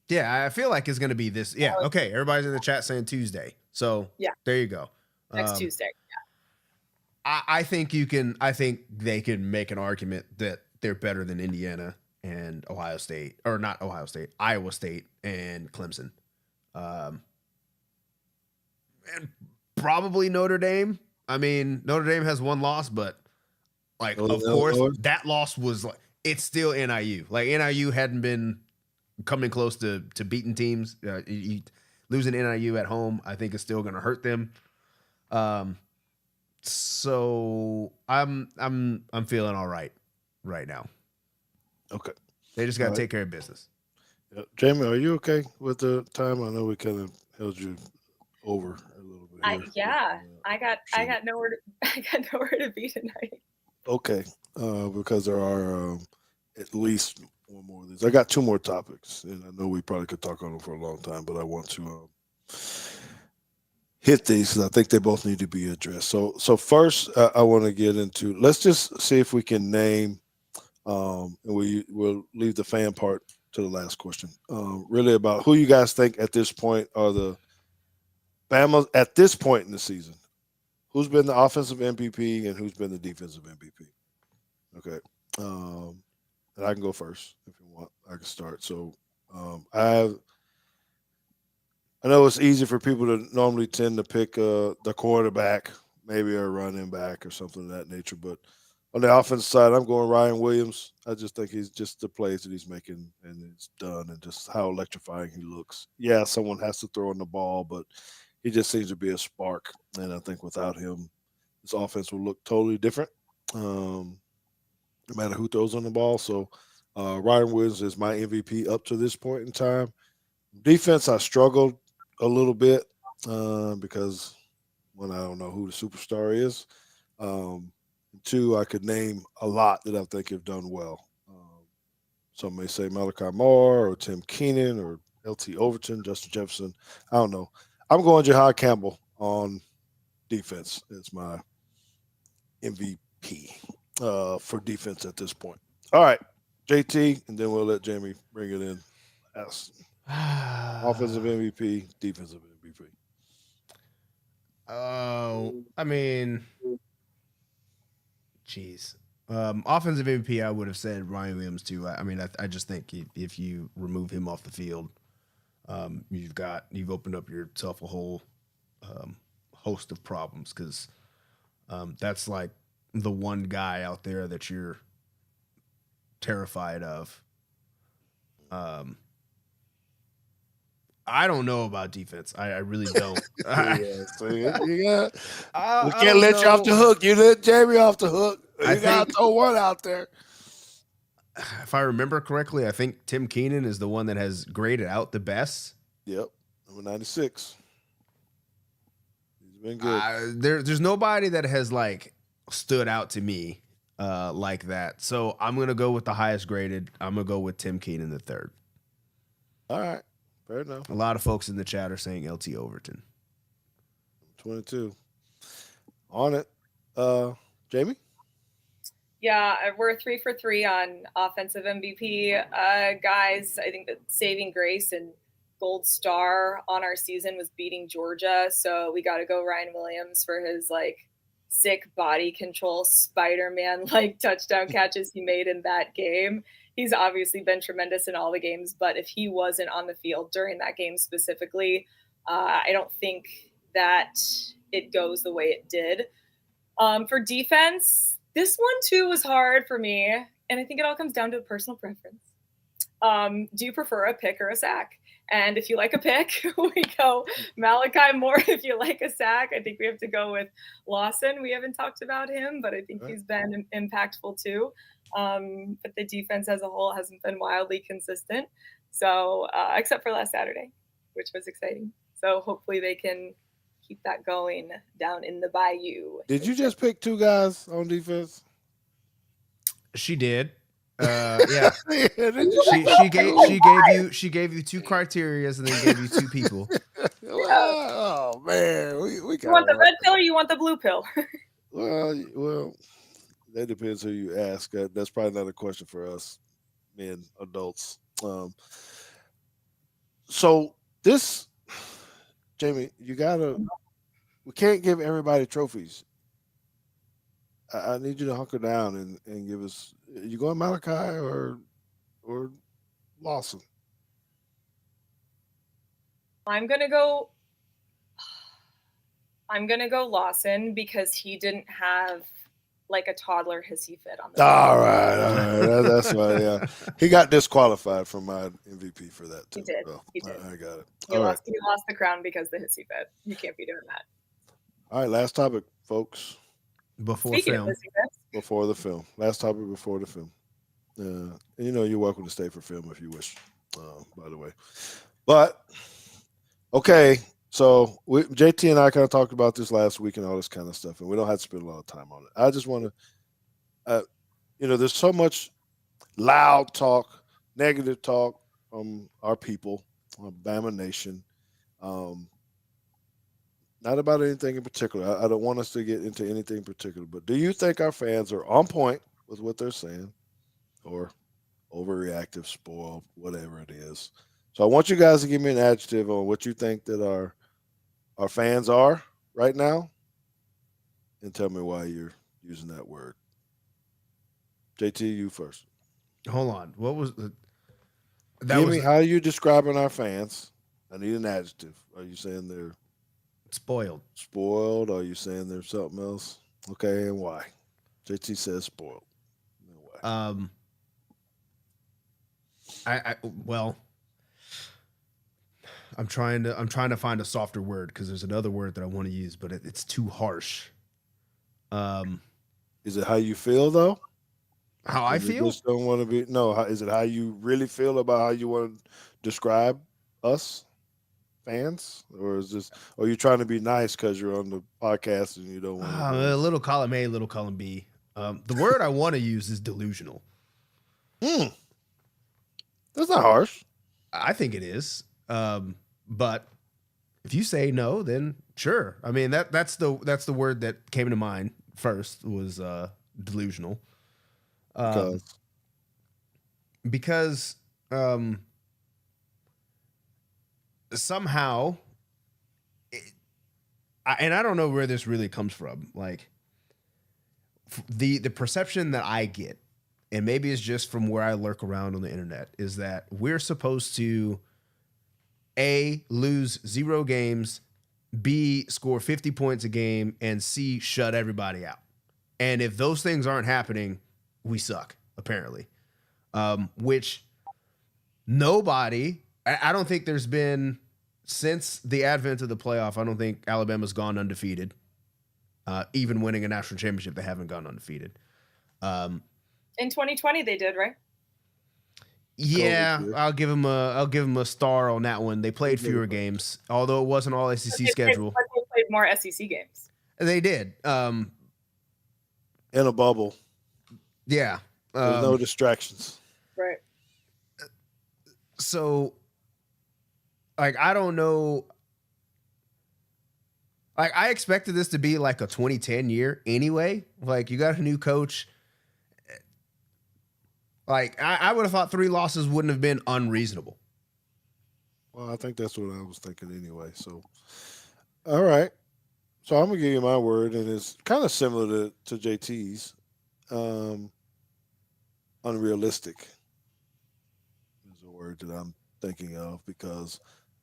Yeah, I feel like it's going to be this. Yeah, okay. Everybody's in the chat saying Tuesday. So yeah, there you go. Next Tuesday. Yeah. I think they can make an argument that they're better than Indiana and Ohio State, or not Ohio State, Iowa State and Clemson. And probably Notre Dame. I mean, Notre Dame has one loss, but like, of course, that loss was like, it's still NIU. Like NIU hadn't been coming close to beating teams. Losing NIU at home, I think, is still going to hurt them. So I'm feeling all right now. Okay. They just got to take care of business. Jamie, are you okay with the time? I know we kind of held you over a little bit. I got nowhere to be tonight. Okay, because there are at least one more of these. I got two more topics, and I know we probably could talk on them for a long time, but I want to hit these because I think they both need to be addressed. So first, I want to get into. Let's just see if we can name, and we'll leave the fan part to the last question. Really about who you guys think at this point are the Bama at this point in the season. Who's been the offensive MVP and who's been the defensive MVP? Okay. And I can go first if you want. I can start. So I know it's easy for people to normally tend to pick the quarterback, maybe a running back or something of that nature. But on the offensive side, I'm going Ryan Williams. I just think he's just the plays that he's making and it's done and just how electrifying he looks. Yeah, someone has to throw in the ball, but he just seems to be a spark. And I think without him, this offense will look totally different. No matter who throws on the ball. So Ryan Williams is my MVP up to this point in time. Defense, I struggled a little bit because one, I don't know who the superstar is. Two, I could name a lot that I think have done well. Some may say Malachi Moore or Tim Keenan or LT Overton, Justin Jefferson. I don't know. I'm going Jahad Campbell on defense as my MVP for defense at this point. All right, JT, and then we'll let Jamie bring it in. Offensive MVP, defensive MVP. Oh, I mean, geez. Offensive MVP, I would have said Ryan Williams too. I mean, I just think if you remove him off the field, you've opened up yourself a whole host of problems because that's like the one guy out there that you're terrified of. I don't know about defense. I really don't. Yeah, so you got, we I can't don't let you off the know. hook. You let Jamie off the hook. I You got to think- throw one out there. If I remember correctly, I think Tim Keenan is the one that has graded out the best. Yep, number 96. He's been good. There's nobody that has like stood out to me like that. So I'm gonna go with the highest graded. I'm gonna go with Tim Keenan the third. All right, fair enough. A lot of folks in the chat are saying LT Overton. 22. On it. Jamie? Yeah, we're 3 for 3 on offensive MVP. Guys, I think the saving grace and gold star on our season was beating Georgia. So we got to go Ryan Williams for his like sick body control Spider-Man like touchdown catches he made in that game. He's obviously been tremendous in all the games, but if he wasn't on the field during that game specifically, I don't think that it goes the way it did. For defense, this one too was hard for me, and I think it all comes down to personal preference. Do you prefer a pick or a sack? And if you like a pick, we go Malachi Moore. If you like a sack, I think we have to go with Lawson. We haven't talked about him, but I think he's been impactful too. But the defense as a whole hasn't been wildly consistent. So except for last Saturday, which was exciting. So hopefully they can keep that going down in the bayou. Did you just pick two guys on defense? She did. Yeah. Yeah, She gave you two criterias and then gave you two people. oh man, we You want the red pill or you want the blue pill? well, that depends who you ask. That's probably not a question for us, men, adults. So this, Jamie, we can't give everybody trophies. I need you to hunker down and give us. You going Malachi or Lawson? I'm gonna go Lawson because he didn't have like a toddler hissy fit on the All right. That's why. Yeah, he got disqualified from my MVP for that too. He did. So, He did. I got it. He lost the crown because the hissy fit. You can't be doing that. All right, last topic, folks. Speaking of hissy fits, Before the film. Last topic before the film. And you're welcome to stay for film if you wish, by the way. But, okay, so JT and I kind of talked about this last week and all this kind of stuff, and we don't have to spend a lot of time on it. I just want to, there's so much loud talk, negative talk from our people, Bama Nation. Not about anything in particular. I don't want us to get into anything in particular, but do you think our fans are on point with what they're saying or overreactive, spoiled, whatever it is? So I want you guys to give me an adjective on what you think that our fans are right now and tell me why you're using that word. JT, you first. Hold on. What was the Give me how are you describing our fans? I need an adjective. Are you saying they're spoiled? Spoiled? Are you saying there's something else? Okay, and why? JT says spoiled. And why? Well, I'm trying to find a softer word because there's another word that I want to use, but it's too harsh. Is it how you feel though? How I feel? You just don't want to be. No, is it how you really feel about how you want to describe us fans, or is this? Or are you trying to be nice because you're on the podcast and you don't want a little column A, little column B. The word I want to use is delusional. That's not harsh. I think it is. But if you say no, then sure. I mean that's the word that came to mind first was delusional. Because somehow, and I don't know where this really comes from. Like the perception that I get, and maybe it's just from where I lurk around on the internet, is that we're supposed to A, lose 0 games, B, score 50 points a game, and C, shut everybody out. And if those things aren't happening, we suck, apparently. Which nobody, I don't think there's been, since the advent of the playoff, I don't think Alabama's gone undefeated. Even winning a national championship, they haven't gone undefeated. In 2020, they did, right? Yeah, I'll give them a star on that one. They played fewer games, although it wasn't all SEC schedule. But they played more SEC games. They did. In a bubble. Yeah. There's no distractions. Right. So, like, I don't know. Like, I expected this to be like a 2010 year anyway. Like, you got a new coach. Like, I would have thought 3 losses wouldn't have been unreasonable. Well, I think that's what I was thinking anyway. So, all right. So I'm gonna give you my word, and it's kind of similar to JT's. Unrealistic is a word that I'm thinking of because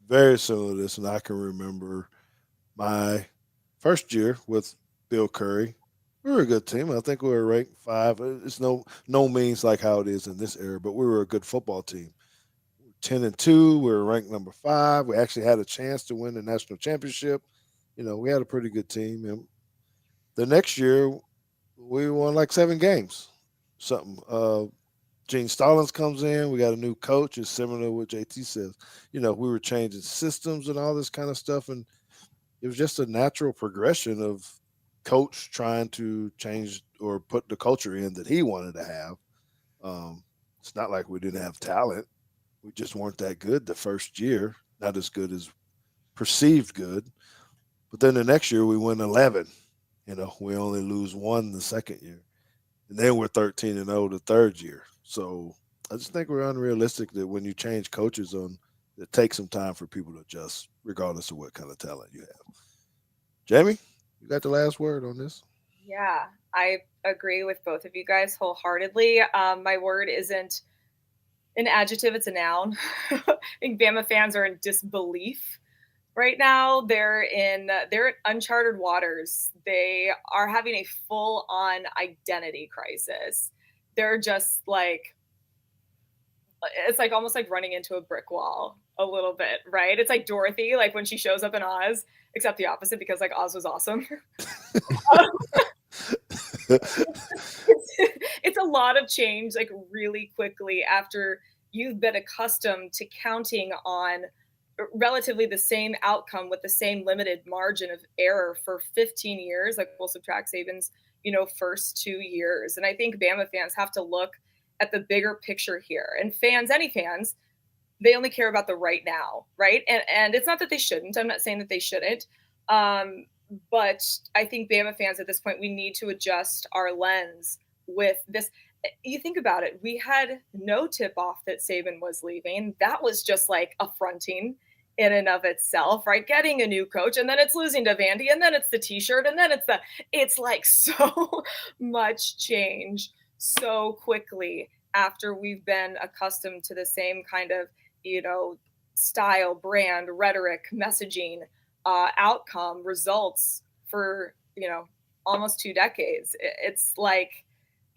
very similar to this, and I can remember my first year with Bill Curry. We were a good team. I think we were ranked 5. It's no means like how it is in this era, but we were a good football team. 10-2. We were ranked number 5. We actually had a chance to win the national championship. You know, we had a pretty good team. And the next year, we won like 7 games. Something. Gene Stallings comes in. We got a new coach. It's similar to what JT says. You know, we were changing systems and all this kind of stuff, and it was just a natural progression of coach trying to change or put the culture in that he wanted to have. It's not like we didn't have talent. We just weren't that good the first year, not as good as perceived good. But then the next year we win 11. You know, we only lose 1 the second year. And then we're 13-0 the third year. So I just think we're unrealistic that when you change coaches it takes some time for people to adjust, regardless of what kind of talent you have. Jamie, you got the last word on this? Yeah, I agree with both of you guys wholeheartedly. My word isn't an adjective, it's a noun. I think Bama fans are in disbelief right now. They're in uncharted waters. They are having a full-on identity crisis. They're just like, it's like almost like running into a brick wall a little bit, right? It's like Dorothy, like when she shows up in Oz, except the opposite because like Oz was awesome. It's a lot of change, like really quickly after you've been accustomed to counting on relatively the same outcome with the same limited margin of error for 15 years. Like we'll subtract Saban's, first 2 years. And I think Bama fans have to look at the bigger picture here. And any fans, they only care about the right now, right? And it's not that they shouldn't. I'm not saying that they shouldn't. But I think Bama fans at this point, we need to adjust our lens with this. You think about it. We had no tip off that Saban was leaving. That was just like affronting in and of itself, right? Getting a new coach, and then it's losing to Vandy, and then it's the t-shirt, and then it's like so much change so quickly after we've been accustomed to the same kind of, style, brand, rhetoric, messaging, outcome, results for, almost 2 decades. It's like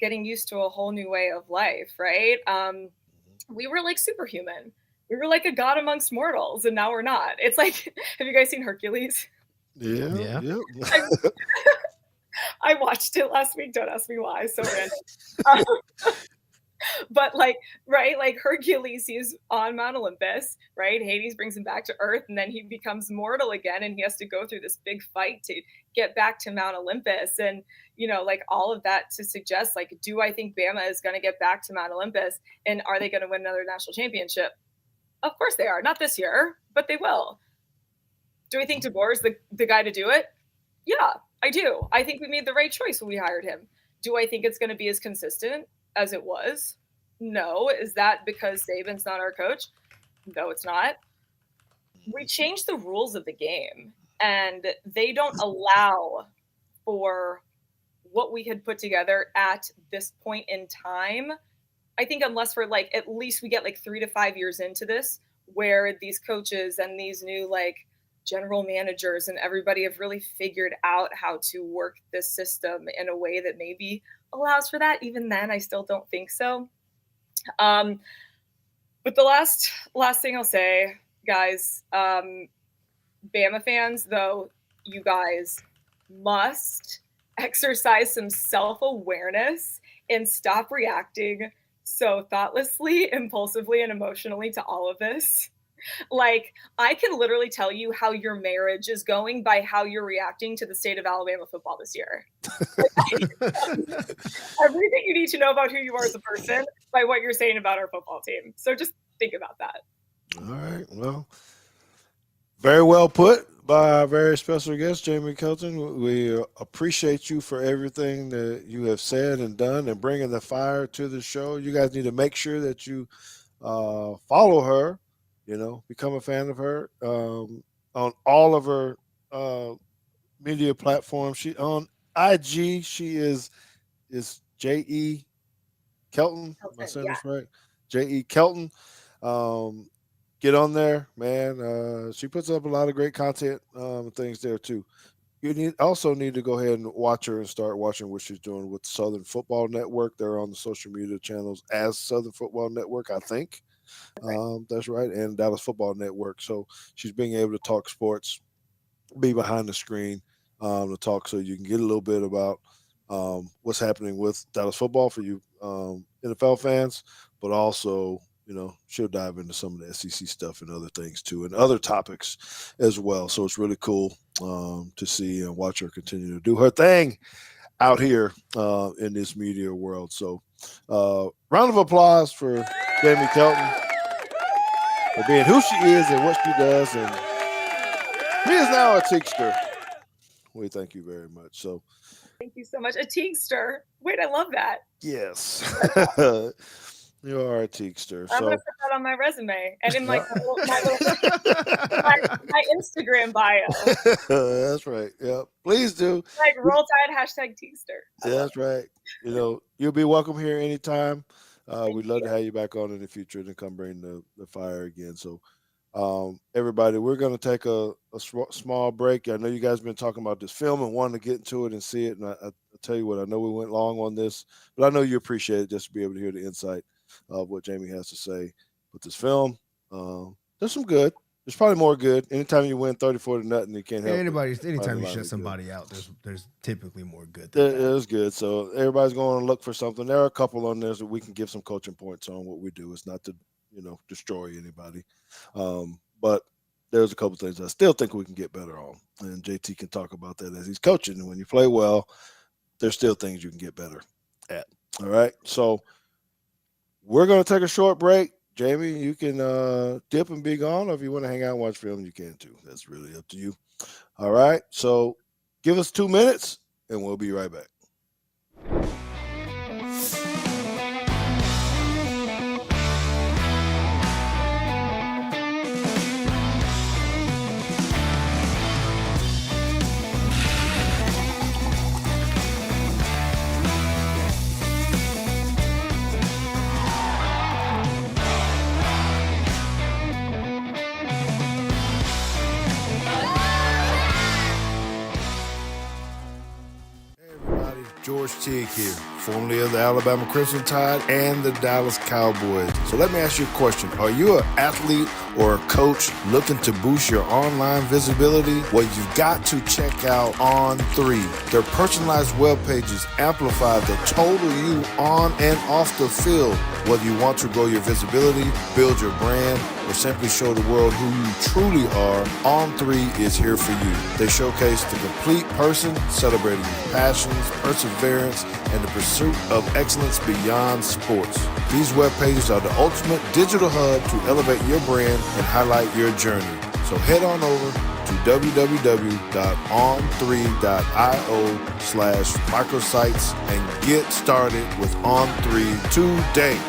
getting used to a whole new way of life, right? We were like superhuman. We were like a god amongst mortals, and now we're not. It's like, have you guys seen Hercules? Yeah. I watched it last week. Don't ask me why. So random. But like, right, like Hercules, he's on Mount Olympus, right? Hades brings him back to Earth, and then he becomes mortal again, and he has to go through this big fight to get back to Mount Olympus. And, like all of that to suggest, like, do I think Bama is going to get back to Mount Olympus, and are they going to win another national championship? Of course they are. Not this year, but they will. Do we think DeBoer is the guy to do it? Yeah, I do. I think we made the right choice when we hired him. Do I think it's going to be as consistent as it was? No. Is that because Saban's not our coach? No, it's not. We changed the rules of the game, and they don't allow for what we had put together at this point in time. I think unless we're like, at least we get like 3 to 5 years into this, where these coaches and these new like general managers and everybody have really figured out how to work this system in a way that maybe allows for that. Even then, I still don't think so. But the last thing I'll say, guys, Bama fans, though, you guys must exercise some self-awareness and stop reacting so thoughtlessly, impulsively, and emotionally to all of this. Like, I can literally tell you how your marriage is going by how you're reacting to the state of Alabama football this year. Everything you need to know about who you are as a person by what you're saying about our football team. So just think about that. All right. Well, very well put by our very special guest, Jamie Kelton. We appreciate you for everything that you have said and done and bringing the fire to the show. You guys need to make sure that you follow her, become a fan of her on all of her media platforms. She on IG, she is J.E. Kelton. Am I saying this right? J.E. Kelton. Get on there, man. She puts up a lot of great content things there too. You also need to go ahead and watch her and start watching what she's doing with Southern Football Network. They're on the social media channels as Southern Football Network, I think. That's right, and Dallas Football Network. So she's being able to talk sports, be behind the screen to talk, so you can get a little bit about what's happening with Dallas football for you NFL fans, but also she'll dive into some of the SEC stuff and other things too, and other topics as well. So it's really cool to see and watch her continue to do her thing out here in this media world. So round of applause for Jamie Kelton for being who she is and what she does. And he is now a Teagster. We thank you very much. So thank you so much. A Teagster. Wait, I love that. Yes. You are a Teagster. I'm gonna put that on my resume and in my Instagram bio. That's right. Yeah, please do. Like Roll Tide #Teagster. That's right. You'll be welcome here anytime. We'd love to have you back on in the future and come bring the fire again. So, everybody, we're going to take a small break. I know you guys have been talking about this film and wanting to get into it and see it. And I tell you what, I know we went long on this, but I know you appreciate it just to be able to hear the insight of what Jamie has to say with this film. There's some good. There's probably more good. Anytime you win 34-0, you can't help anytime you shut somebody out, there's typically more good. There's good. So everybody's going to look for something. There are a couple on there that we can give some coaching points on what we do. It's not to, destroy anybody. But there's a couple things I still think we can get better on. And JT can talk about that as he's coaching. And when you play well, there's still things you can get better at. All right. So we're going to take a short break. Jamie, you can dip and be gone, or if you want to hang out and watch film, you can too. That's really up to you. All right. So give us 2 minutes, and we'll be right back. George Teague here, formerly of the Alabama Crimson Tide and the Dallas Cowboys. So let me ask you a question. Are you an athlete or a coach looking to boost your online visibility? Well, you've got to check out On3. Their personalized web pages amplify the total you on and off the field. Whether you want to grow your visibility, build your brand, or simply show the world who you truly are, On3 is here for you. They showcase the complete person, celebrating your passions, perseverance, and the pursuit of excellence beyond sports. These web pages are the ultimate digital hub to elevate your brand and highlight your journey. So head on over to www.on3.io/microsites and get started with On3 today.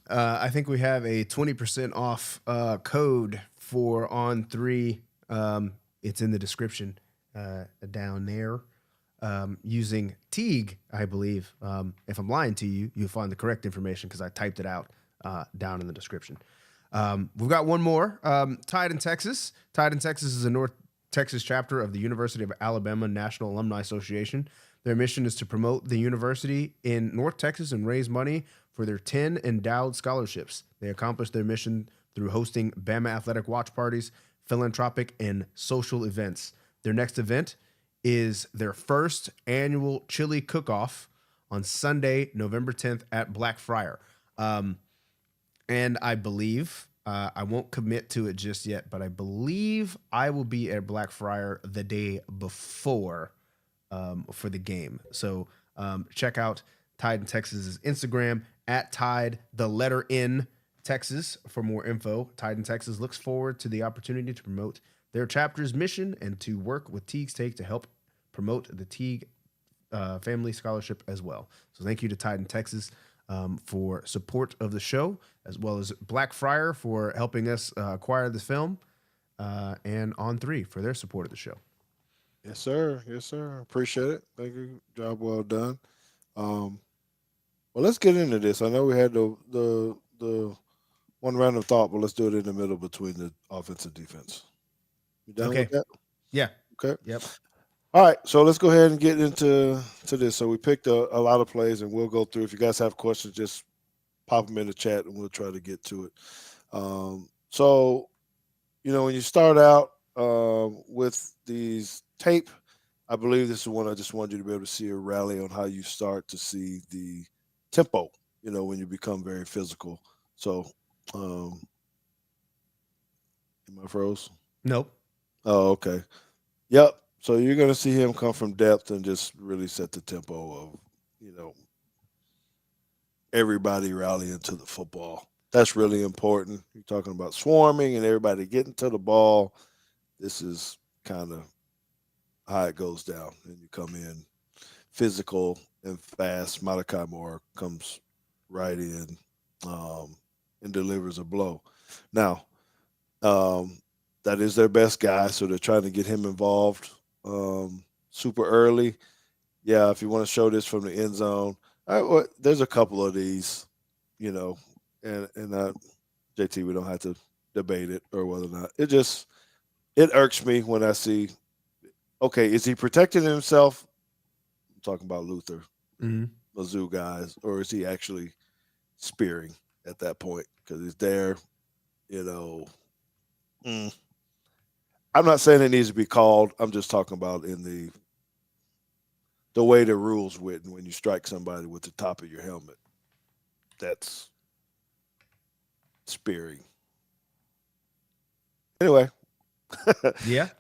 I think we have a 20% off code for On3. It's in the description down there. Using Teague, I believe. If I'm lying to you, you'll find the correct information because I typed it out down in the description. We've got one more. Tide in Texas. Tide in Texas is a North Texas chapter of the University of Alabama National Alumni Association. Their mission is to promote the university in North Texas and raise money for their 10 endowed scholarships. They accomplish their mission through hosting Bama athletic watch parties, philanthropic, and social events. Their next event is their first annual chili cook-off on Sunday, November 10th at Blackfriar. And I believe, I won't commit to it just yet, but I believe I will be at Blackfriar the day before for the game. So check out Tide in Texas's Instagram at Tide, the letter N, Texas for more info. Tide in Texas looks forward to the opportunity to promote their chapter's mission and to work with Teague's Take to help promote the Teague family scholarship as well. So thank you to Tide in Texas for support of the show, as well as Blackfriar for helping us acquire this film, and On3 for their support of the show. Yes, sir. Yes, sir. Appreciate it. Thank you. Job well done. Well, let's get into this. I know we had the one random thought, but let's do it in the middle between the offense and defense. You done Okay. with that? Yeah. Okay. Yep. All right, so let's go ahead and get into this. So we picked a lot of plays, and we'll go through. If you guys have questions, just pop them in the chat, and we'll try to get to it. So, when you start out with these tape, I believe this is one I just wanted you to be able to see a rally on how you start to see the tempo, when you become very physical. So, am I froze? Nope. Oh, okay. Yep. So you're going to see him come from depth and just really set the tempo of, everybody rallying to the football. That's really important. You're talking about swarming and everybody getting to the ball. This is kind of how it goes down. And you come in physical and fast. Malachi Moore comes right in and delivers a blow. Now, that is their best guy, so they're trying to get him involved super early. Yeah, if you want to show this from the end zone, there's a couple of these, and JT, we don't have to debate it or whether or not. It irks me when I see, okay, is he protecting himself? I'm talking about Luther, Mizzou guys, or is he actually spearing at that point? Because he's there, I'm not saying it needs to be called. I'm just talking about in the way the rules written when you strike somebody with the top of your helmet. That's spearing. Anyway. Yeah.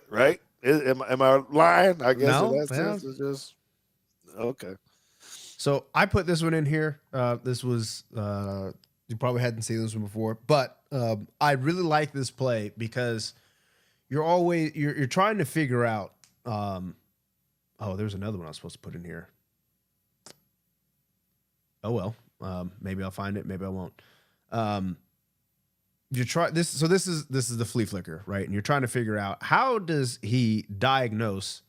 Right? Am I lying? I guess No, in that sense it's just okay. So I put this one in here. This was you probably hadn't seen this one before, but I really like this play because you're trying to figure out. There's another one I was supposed to put in here. Oh well, maybe I'll find it. Maybe I won't. You try this. So this is the flea flicker, right? And you're trying to figure out how does he diagnose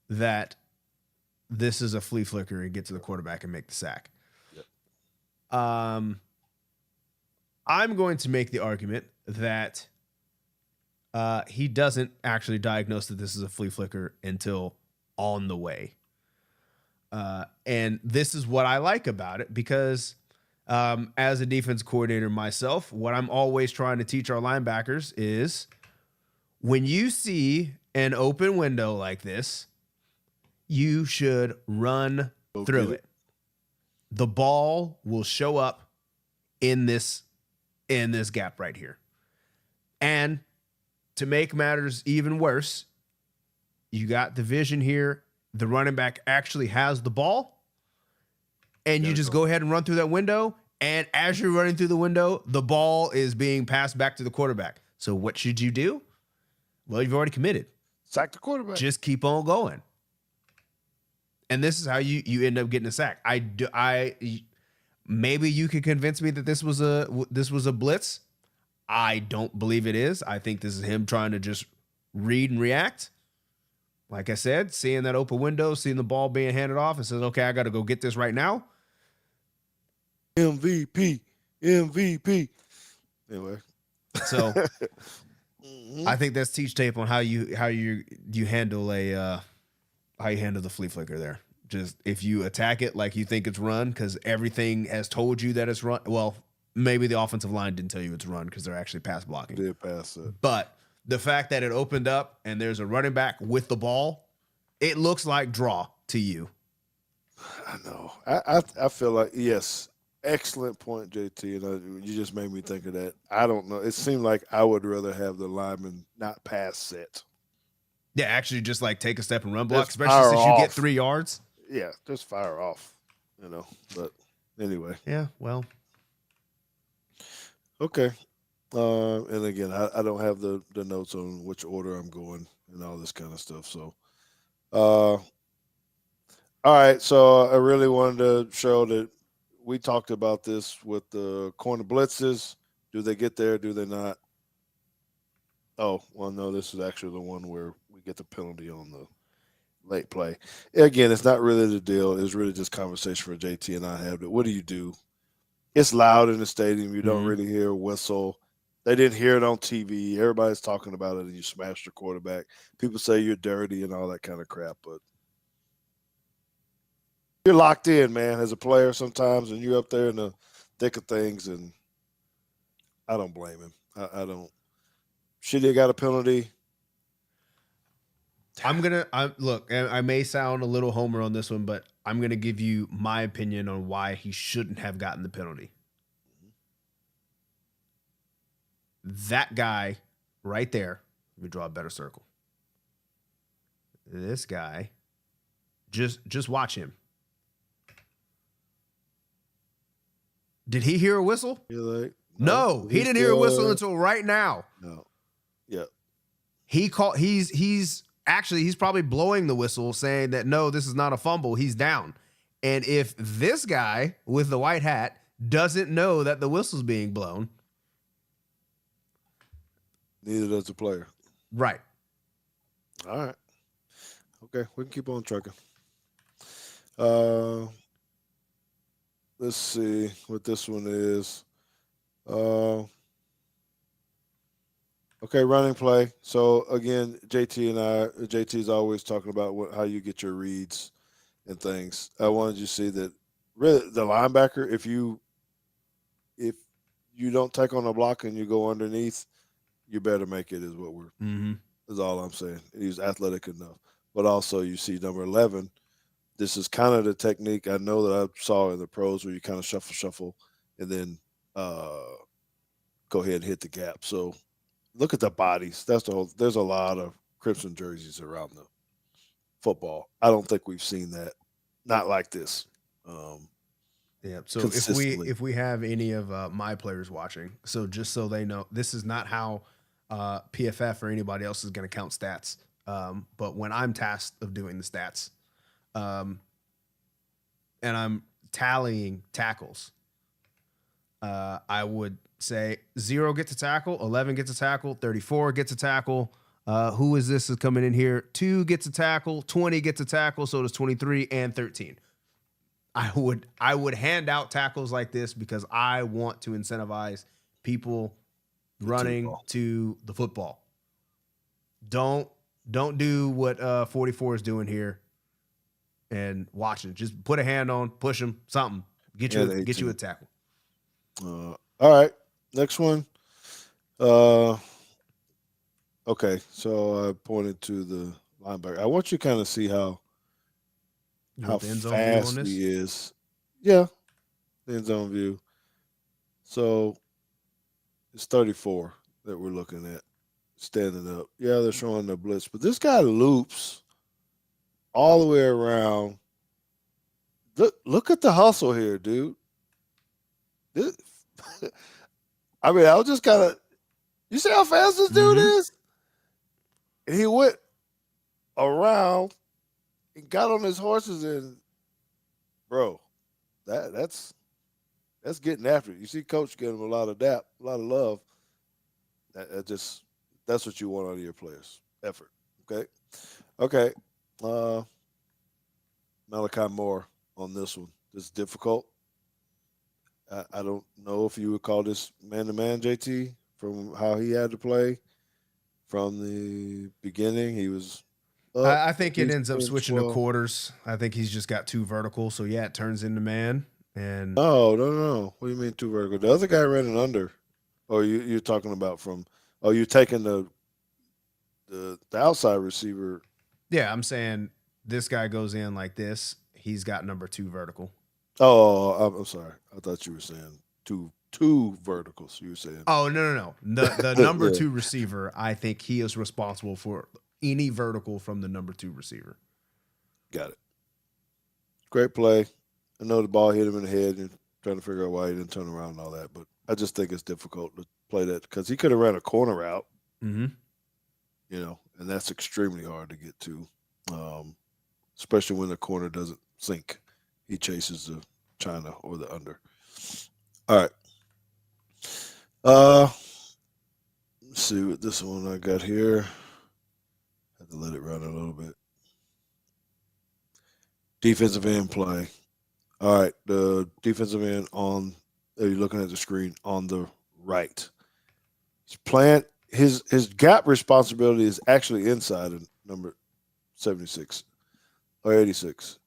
that this is a flea flicker and get to the quarterback and make the sack. Yep. I'm going to make the argument that he doesn't actually diagnose that this is a flea flicker until on the way. And this is what I like about it because as a defense coordinator myself, what I'm always trying to teach our linebackers is when you see an open window like this, you should run through it. The ball will show up in this gap right here. And to make matters even worse, you got the vision here. The running back actually has the ball. And you just go ahead and run through that window. And as you're running through the window, the ball is being passed back to the quarterback. So what should you do? Well, you've already committed. Sack the quarterback. Just keep on going. And this is how you end up getting a sack. Maybe you could convince me that this was a blitz. I don't believe it is. I think this is him trying to just read and react. Like I said, seeing that open window, seeing the ball being handed off, and says, okay, I got to go get this right now. MVP. Anyway. So Mhm. I think that's teach tape on how you handle how you handle the flea flicker there. Just if you attack it like you think it's run because everything has told you that it's run. Well, maybe the offensive line didn't tell you it's run because they're actually pass blocking. Did pass it. But the fact that it opened up and there's a running back with the ball, it looks like draw to you. I know. I feel like, yes, excellent point, JT. And you just made me think of that. I don't know. It seemed like I would rather have the lineman not pass set. Yeah, actually just like take a step and run block, Just especially fire since you get off. 3 yards. Yeah, just fire off. But anyway. Yeah, well. Okay. And again, I don't have the notes on which order I'm going and all this kind of stuff. So, all right. So I really wanted to show that we talked about this with the corner blitzes. Do they get there? Do they not? Oh, well, no, this is actually the one where we get the penalty on the late play. Again, it's not really the deal. It's really just conversation for JT and I had. But what do you do? It's loud in the stadium. You don't really hear a whistle. They didn't hear it on TV. Everybody's talking about it, and you smash your quarterback. People say you're dirty and all that kind of crap, but you're locked in, man, as a player sometimes, and you're up there in the thick of things, and I don't blame him. I don't. Should he got a penalty? Look, I may sound a little homer on this one, but I'm going to give you my opinion on why he shouldn't have gotten the penalty. That guy right there, let me draw a better circle. This guy, just watch him. Did he hear a whistle? You're like, no, he didn't hear a whistle until right now. No. Yeah. He's probably blowing the whistle saying that no, this is not a fumble. He's down. And if this guy with the white hat doesn't know that the whistle's being blown, neither does the player. Right. All right. Okay, we can keep on trucking. Let's see what this one is. Okay, running play. So again, JT is always talking about how you get your reads and things. I wanted you to see that really the linebacker, if you don't take on a block and you go underneath, you better make it. Is all I'm saying. He's athletic enough, but also you see number 11. This is kind of the technique I know that I saw in the pros where you kind of shuffle, and then go ahead and hit the gap. So look at the bodies. That's the whole. There's a lot of crimson jerseys around the football. I don't think we've seen that. Not like this. Yeah. So if we have any of my players watching, so just so they know, this is not how PFF or anybody else is going to count stats. But when I'm tasked of doing the stats, and I'm tallying tackles, I would say 0 gets a tackle, 11 gets a tackle, 34 gets a tackle. Who is this is coming in here? 2 gets a tackle, 20 gets a tackle, so does 23 and 13. I would hand out tackles like this because I want to incentivize people running to the football. Don't do what 44 is doing here and watching. Just put a hand on, push him, something. Get you a tackle. All right. Next one. Okay, so I pointed to the linebacker. I want you to kind of see how fast he is. Yeah, the end zone view. So it's 34 that we're looking at standing up. Yeah, they're showing the blitz, but this guy loops all the way around. Look at the hustle here, dude. I mean, I was just kind of. You see how fast this dude is? And he went around and got on his horses, and bro, that's getting after it. You see, coach giving him a lot of love. That's what you want out of your players. Effort. Okay. Malachi Moore on this one. This is difficult. I don't know if you would call this man-to-man, JT, from how he had to play from the beginning. He was up I at think it least ends up 10, switching to 12. quarters. I think he's just got too vertical. So yeah, it turns into man. And Oh, no, no, no. What do you mean too vertical? The other guy ran an under. Oh, you're talking about from? Oh, you're taking the outside receiver. yeah, I'm saying this guy goes in like this. He's got number 2 vertical. Oh, I'm sorry. I thought you were saying two verticals. You were saying Oh no. The number yeah. 2 receiver, I think he is responsible for any vertical from the number 2 receiver. Got it. Great play. I know the ball hit him in the head and trying to figure out why he didn't turn around and all that, but I just think it's difficult to play that because he could have ran a corner route, Mm-hmm. and that's extremely hard to get to, um, especially when the corner doesn't sink. He chases the China or the under. All right. Let's see what this one I got here. Had to let it run a little bit. Defensive end play. All right, the defensive end on. Are you looking at the screen on the right? His plant. His gap responsibility is actually inside of number 76 or 86.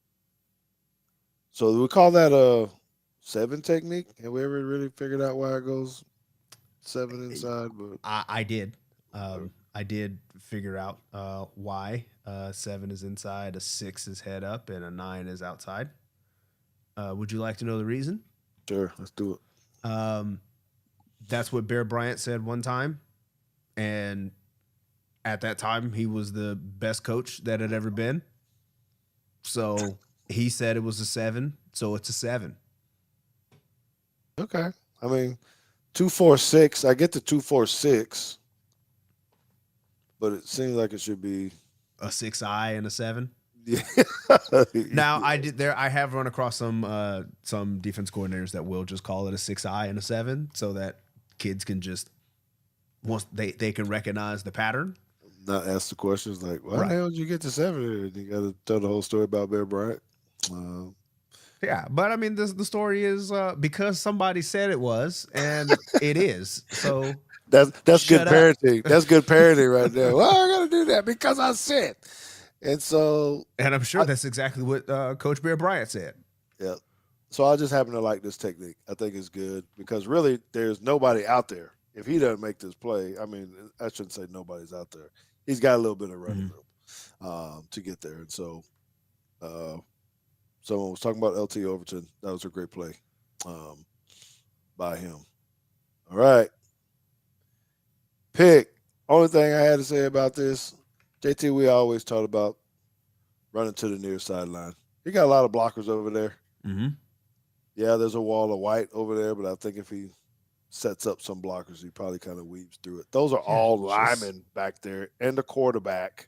So we call that a 7 technique. Have we ever really figured out why it goes 7 inside? But I did. I did figure out why 7 is inside, a 6 is head up, and a 9 is outside. Would you like to know the reason? sure, let's do it. That's what Bear Bryant said one time. And at that time, he was the best coach that had ever been. So he said it was a 7. So it's a 7. Okay. I mean, 246. I get the 246, but it seems like it should be. A 6I and a 7. Yeah. Now I have run across some defense coordinators that will just call it a 6I and a 7 so that kids can just once they can recognize the pattern. Not ask the questions like, why the Right. hell did you get to 7 here? You got to tell the whole story about Bear Bryant. Yeah, but I mean the story is because somebody said it was and it is. So That's good shut up. parenting. That's good parenting right there. Well, I got to do that because I said. And so, And I'm sure that's exactly what Coach Bear Bryant said. yeah. So I just happen to like this technique. I think it's good because really there's nobody out there. If he doesn't make this play, I mean, I shouldn't say nobody's out there. He's got a little bit of running room to get there. And so, someone was talking about LT Overton. That was a great play by him. All right. Pick. Only thing I had to say about this, JT, we always talk about running to the near sideline. He got a lot of blockers over there. Mm-hmm. Yeah, there's a wall of white over there, but I think if he sets up some blockers, he probably kind of weaves through it. Those are all linemen back there and the quarterback.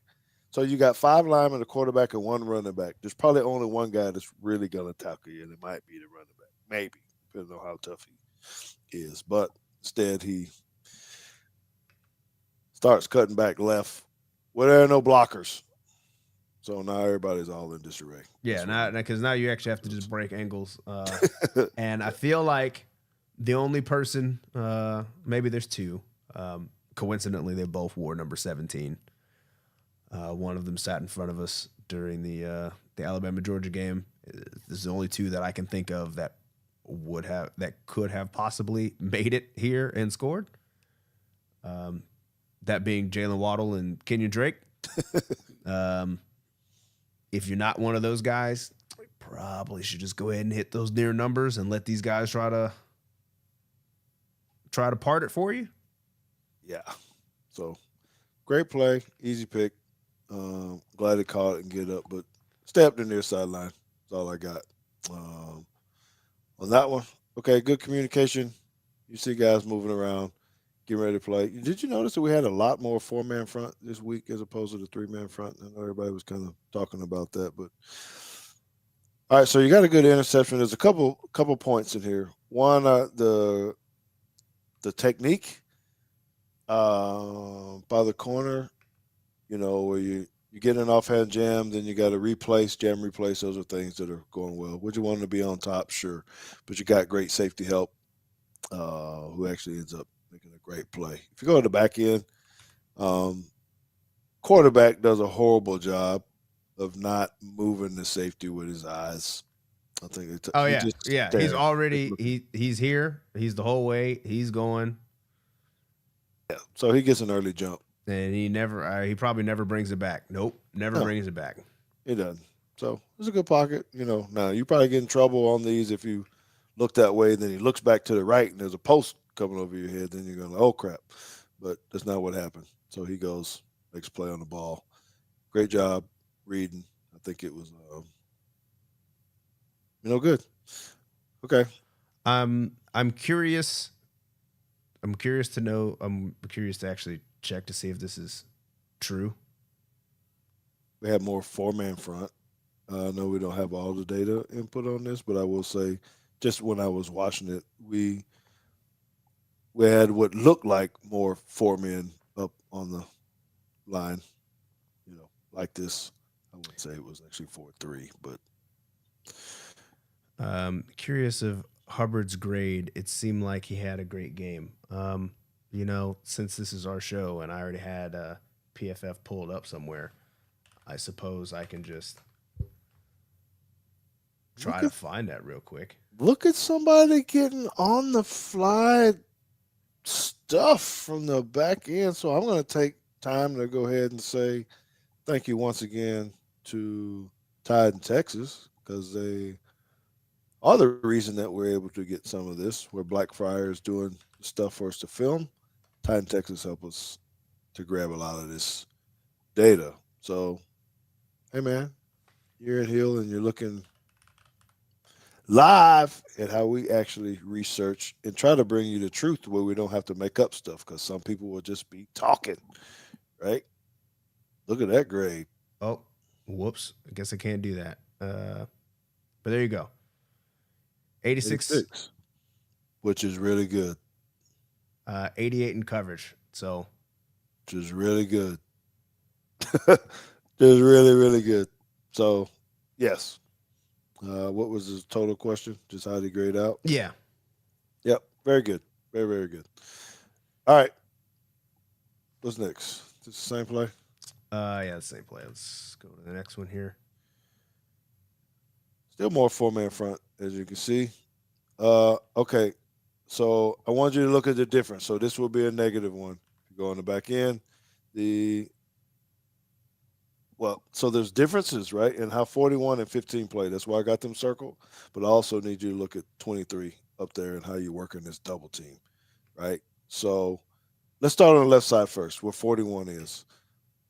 So you got 5 linemen, a quarterback, and 1 running back. There's probably only one guy that's really going to tackle you, and it might be the running back. Maybe, depending on how tough he is. But instead, he starts cutting back left where there are no blockers. So now everybody's all in disarray. Yeah, because now you actually have to just break angles. And I feel like the only person, maybe there's 2. Coincidentally, they both wore number 17. One of them sat in front of us during the Alabama Georgia game. This is the only 2 that I can think of that could have possibly made it here and scored. That being Jalen Waddle and Kenyon Drake. If you're not one of those guys, probably should just go ahead and hit those near numbers and let these guys try to part it for you. Yeah. So great play, easy pick. Glad he caught it and get up, but stay up the near sideline. That's all I got on that one. Okay, good communication. You see guys moving around, getting ready to play. Did you notice that we had a lot more 4-man front this week as opposed to the 3-man front? I know everybody was kind of talking about that, but all right. So you got a good interception. There's a couple points in here. One, the technique by the corner. Where you You get an offhand jam, then you got to jam replace. Those are things that are going well. Would you want to be on top? Sure. But you got great safety help who actually ends up making a great play. If you go to the back end, um, quarterback does a horrible job of not moving the safety with his eyes. I think Oh he yeah, just yeah. He's staring. Just already looking. he's here. He's the whole way. He's going, Yeah. So he gets an early jump. and he probably never brings it back. Nope, never No, brings it back. he doesn't. So it's a good pocket. Now you probably get in trouble on these if you look that way. Then he looks back to the right and there's a post coming over your head. Then you're going, oh crap. But that's not what happened. So he goes, makes a play on the ball. Great job reading. I think it was, good. Okay. I'm curious. I'm curious to know. I'm curious to actually check to see if this is true. We had more four-man front. I know we don't have all the data input on this, but I will say, just when I was watching it, we had what looked like more four men up on the line, like this. I wouldn't say it was actually 4-3, but Curious of Hubbard's grade. It seemed like he had a great game. Since this is our show and I already had PFF pulled up somewhere, I suppose I can just try look to at find that real quick. somebody getting on the fly stuff from the back end. So I'm going to take time to go ahead and say thank you once again to Tide in Texas because they are the reason that we're able to get some of this. Where Blackfriar is doing stuff for us to film, Tide in Texas help us to grab a lot of this data. So, hey man, you're at Hill and you're looking live at how we actually research and try to bring you the truth where we don't have to make up stuff because some people will just be talking, right? Look at that grade. Oh, whoops! I guess I can't do that. But there you go. 86, 86, which is really good. 88 in coverage. So Which is really good. Just really, really good. So, yes. What was the total question? Just how did he grade out? yeah. Yep. Very good. Very, very good. All right. What's next? Just the same play? Yeah, the same play. Let's go to the next one here. Still more four-man front, as you can see. Okay. So I want you to look at the difference. So this will be a negative one. If you go on the back end, so there's differences, right, in how 41 and 15 play. That's why I got them circled. But I also need you to look at 23 up there and how you work in this double team, right? So let's start on the left side first, where 41 is.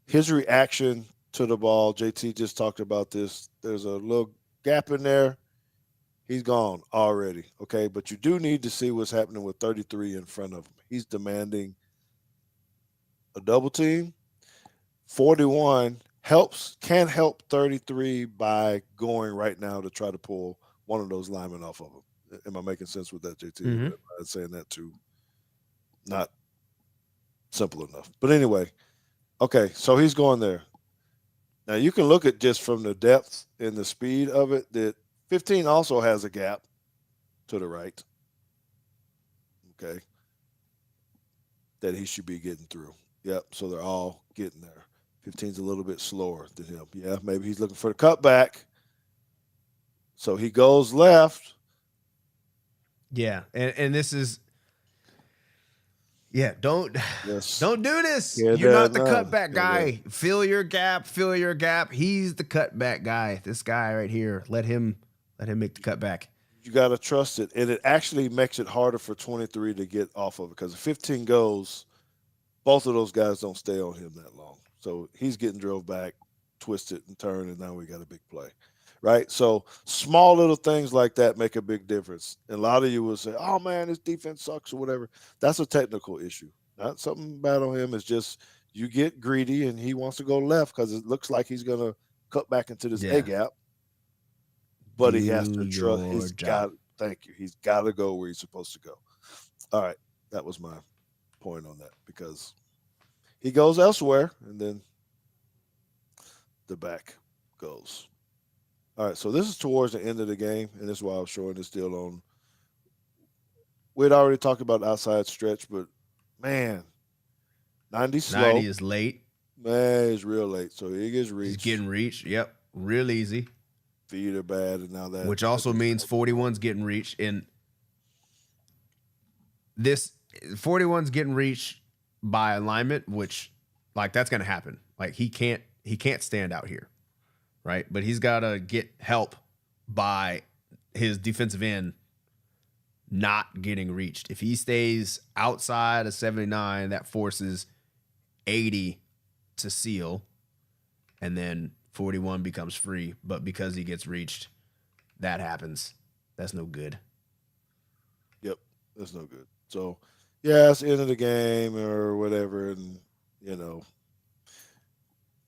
His reaction to the ball, JT just talked about this. There's a little gap in there. He's gone already, okay? But you do need to see what's happening with 33 in front of him. He's demanding a double team. 41 can help 33 by going right now to try to pull one of those linemen off of him. Am I making sense with that, JT? Mm-hmm. Am I saying that too not simple enough? But anyway, okay, so he's going there. Now you can look at just from the depth and the speed of it that 15 also has a gap to the right. Okay. That he should be getting through. Yep. So they're all getting there. 15's a little bit slower than him. Yeah, maybe he's looking for the cutback. So he goes left. Yeah, and this is don't Yes. don't do this. Yeah, You're not the no. cutback Yeah, guy. Fill your gap. He's the cutback guy. This guy right here. Let him make the cutback. You got to trust it. And it actually makes it harder for 23 to get off of it because if 15 goes, both of those guys don't stay on him that long. So he's getting drove back, twisted and turned, and now we got a big play. Right? So small little things like that make a big difference. And a lot of you will say, oh man, his defense sucks or whatever. That's a technical issue. Not something bad on him. It's just you get greedy and he wants to go left because it looks like he's gonna cut back into this A gap. But he has Do to trust your job. thank you. He's gotta go where he's supposed to go. All right. That was my point on that because he goes elsewhere and then the back goes. All right, so this is towards the end of the game, and this is why I was showing this deal on. We'd already talked about the outside stretch, but man, 90 slow. 90 is late. Man, it's real late, so he gets He's reached. getting reached. Yep, real easy. Feet are bad, and now that Which also means 41's getting reached. And this 41's getting reached by alignment, which like that's gonna happen. Like he can't stand out here, right? But he's gotta get help by his defensive end not getting reached. If he stays outside of 79, that forces 80 to seal, and then 41 becomes free. But because he gets reached, that happens. That's no good. Yep, that's no good. So, yeah, it's the end of the game or whatever, and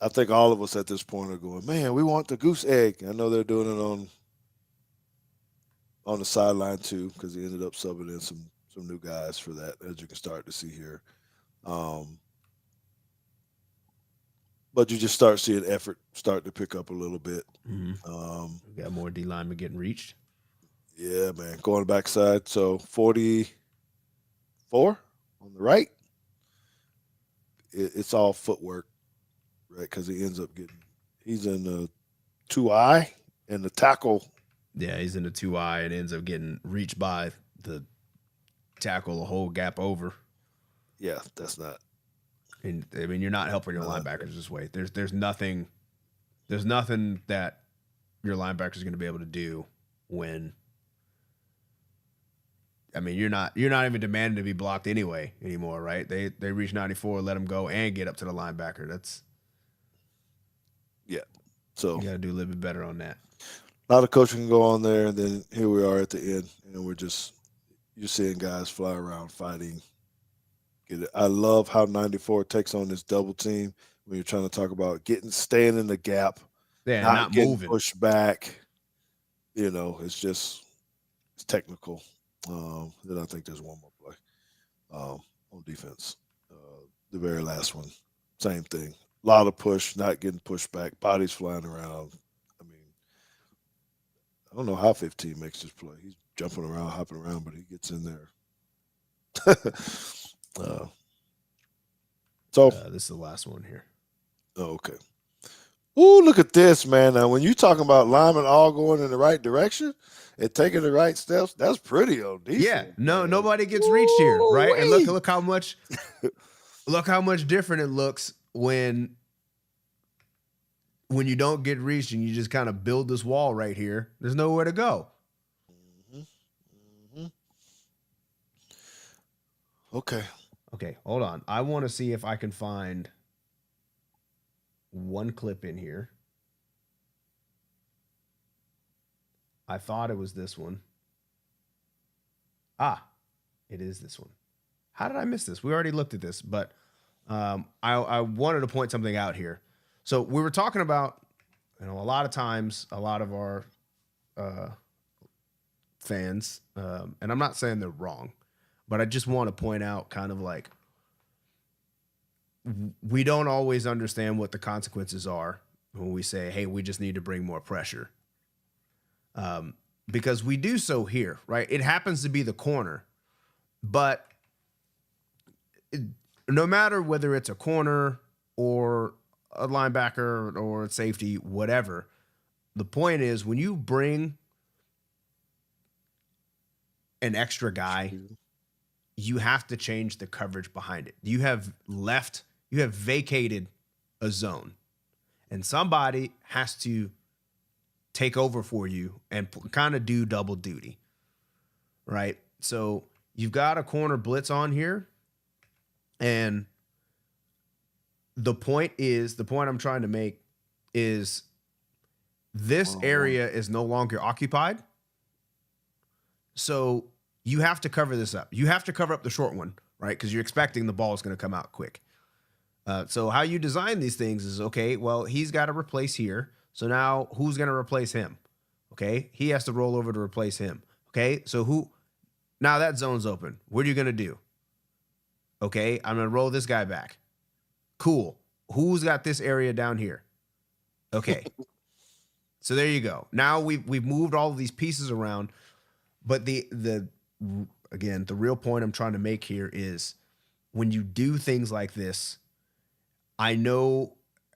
I think all of us at this point are going, man, we want the goose egg. I know they're doing it on the sideline too, because he ended up subbing in some new guys for that, as you can start to see here. But you just start seeing effort start to pick up a little bit. Mm-hmm. We got more D linemen getting reached. Yeah, man, going backside. So 44 on the right. It's all footwork, right? Because he ends up he's in the 2I and the tackle. Yeah, he's in the 2I and ends up getting reached by the tackle a whole gap over. Yeah, that's not. And I mean, you're not helping your linebackers this way. There's nothing that your linebackers are going to be able to do when. I mean, you're not even demanding to be blocked anymore, right? They reach 94, let them go, and get up to the linebacker. That's So you got to do a little bit better on that. A lot of coaching can go on there, and then here we are at the end, and you're seeing guys fly around fighting. I love how 94 takes on this double team when you're trying to talk about staying in the gap, not getting moving, pushed back. It's technical. Then I think there's one more play on defense. The very last one, same thing. A lot of push, not getting pushed back, bodies flying around. I mean, I don't know how 15 makes this play. He's jumping around, hopping around, but he gets in there. This is the last one here. Oh, okay. Ooh, look at this, man. Now, when you're talking about linemen all going in the right direction and taking the right steps, that's pretty on defense. Yeah, nobody gets reached here, right? And look how much different it looks when you don't get reached and you just kind of build this wall right here. There's nowhere to go. Mm-hmm. Okay, hold on. I want to see if I can find one clip in here. I thought it was this one. It is this one. How did I miss this? We already looked at this, but I wanted to point something out here. So we were talking about, a lot of times, a lot of our fans, and I'm not saying they're wrong, but I just want to point out kind of like we don't always understand what the consequences are when we say, hey, we just need to bring more pressure. Because we do so here, right? It happens to be the corner, but no matter whether it's a corner or a linebacker or a safety, whatever, the point is when you bring an extra guy, you have to change the coverage behind it. You have vacated a zone, and somebody has to take over for you and kind of do double duty, right? So you've got a corner blitz on here, and the point I'm trying to make is this area is no longer occupied. So you have to cover this up. You have to cover up the short one, right? Because you're expecting the ball is going to come out quick. So how you design these things is, okay, well, he's got to replace here. So now who's going to replace him? Okay, he has to roll over to replace him. Okay, so now that zone's open. What are you going to do? Okay, I'm going to roll this guy back. Cool. Who's got this area down here? Okay. So there you go. Now we've moved all of these pieces around, but the real point I'm trying to make here is when you do things like this, I know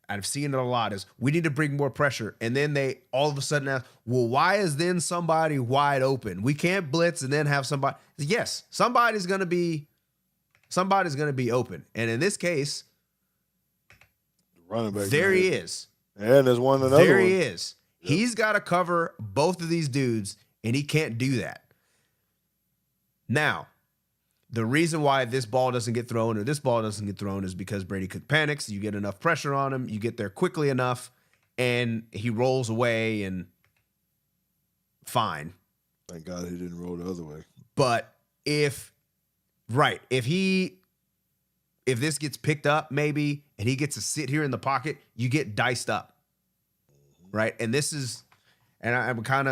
I've seen it a lot, is we need to bring more pressure. And then they all of a sudden ask, well, why is then somebody wide open? We can't blitz and then have somebody. Yes, somebody's gonna be open. And in this case, Running back. There he is. And there's another There one. he is. Yep. He's got to cover both of these dudes, and he can't do that. Now, the reason why this ball doesn't get thrown or this ball doesn't get thrown is because Brady Cook panics. You get enough pressure on him. You get there quickly enough, and he rolls away and fine. Thank God he didn't roll the other way. But if this gets picked up maybe and he gets to sit here in the pocket, you get diced up. Right? And this is, and I'm kind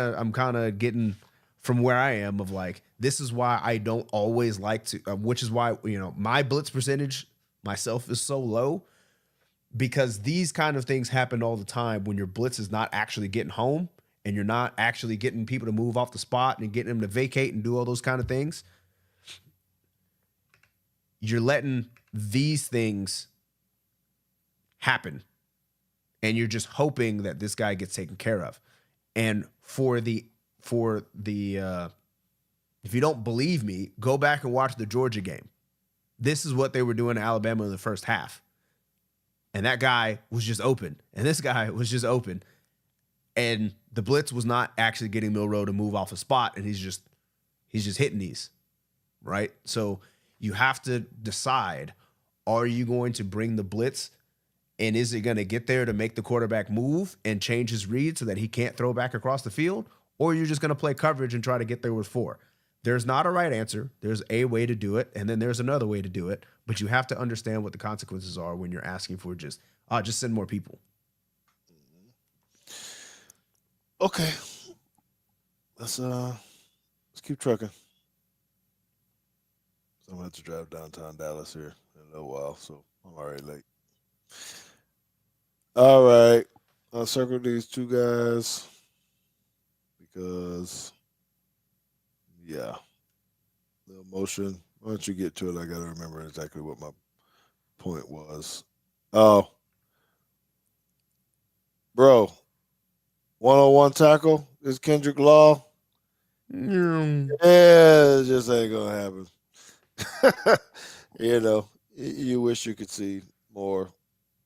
of getting from where I am of like, this is why I don't always like to, which is why, my blitz percentage myself is so low, because these kind of things happen all the time when your blitz is not actually getting home and you're not actually getting people to move off the spot and getting them to vacate and do all those kind of things. You're letting these things happen. And you're just hoping that this guy gets taken care of. And for the if you don't believe me, go back and watch the Georgia game. This is what they were doing to Alabama in the first half. And that guy was just open. And this guy was just open. And the blitz was not actually getting Milroe to move off a spot. And he's just hitting these. Right? So you have to decide, are you going to bring the blitz? And is it going to get there to make the quarterback move and change his read so that he can't throw back across the field? Or are you just going to play coverage and try to get there with 4? There's not a right answer. There's a way to do it, and then there's another way to do it. But you have to understand what the consequences are when you're asking for just send more people. Okay. Let's keep trucking. So I'm going to have to drive downtown Dallas here in a little while, so I'm already late. All right. I'll circle these two guys because, yeah, the emotion. Why don't you get to it? I got to remember exactly what my point was. Oh, bro, 101 tackle is Kendrick Law. Yeah, it just ain't going to happen. You wish you could see more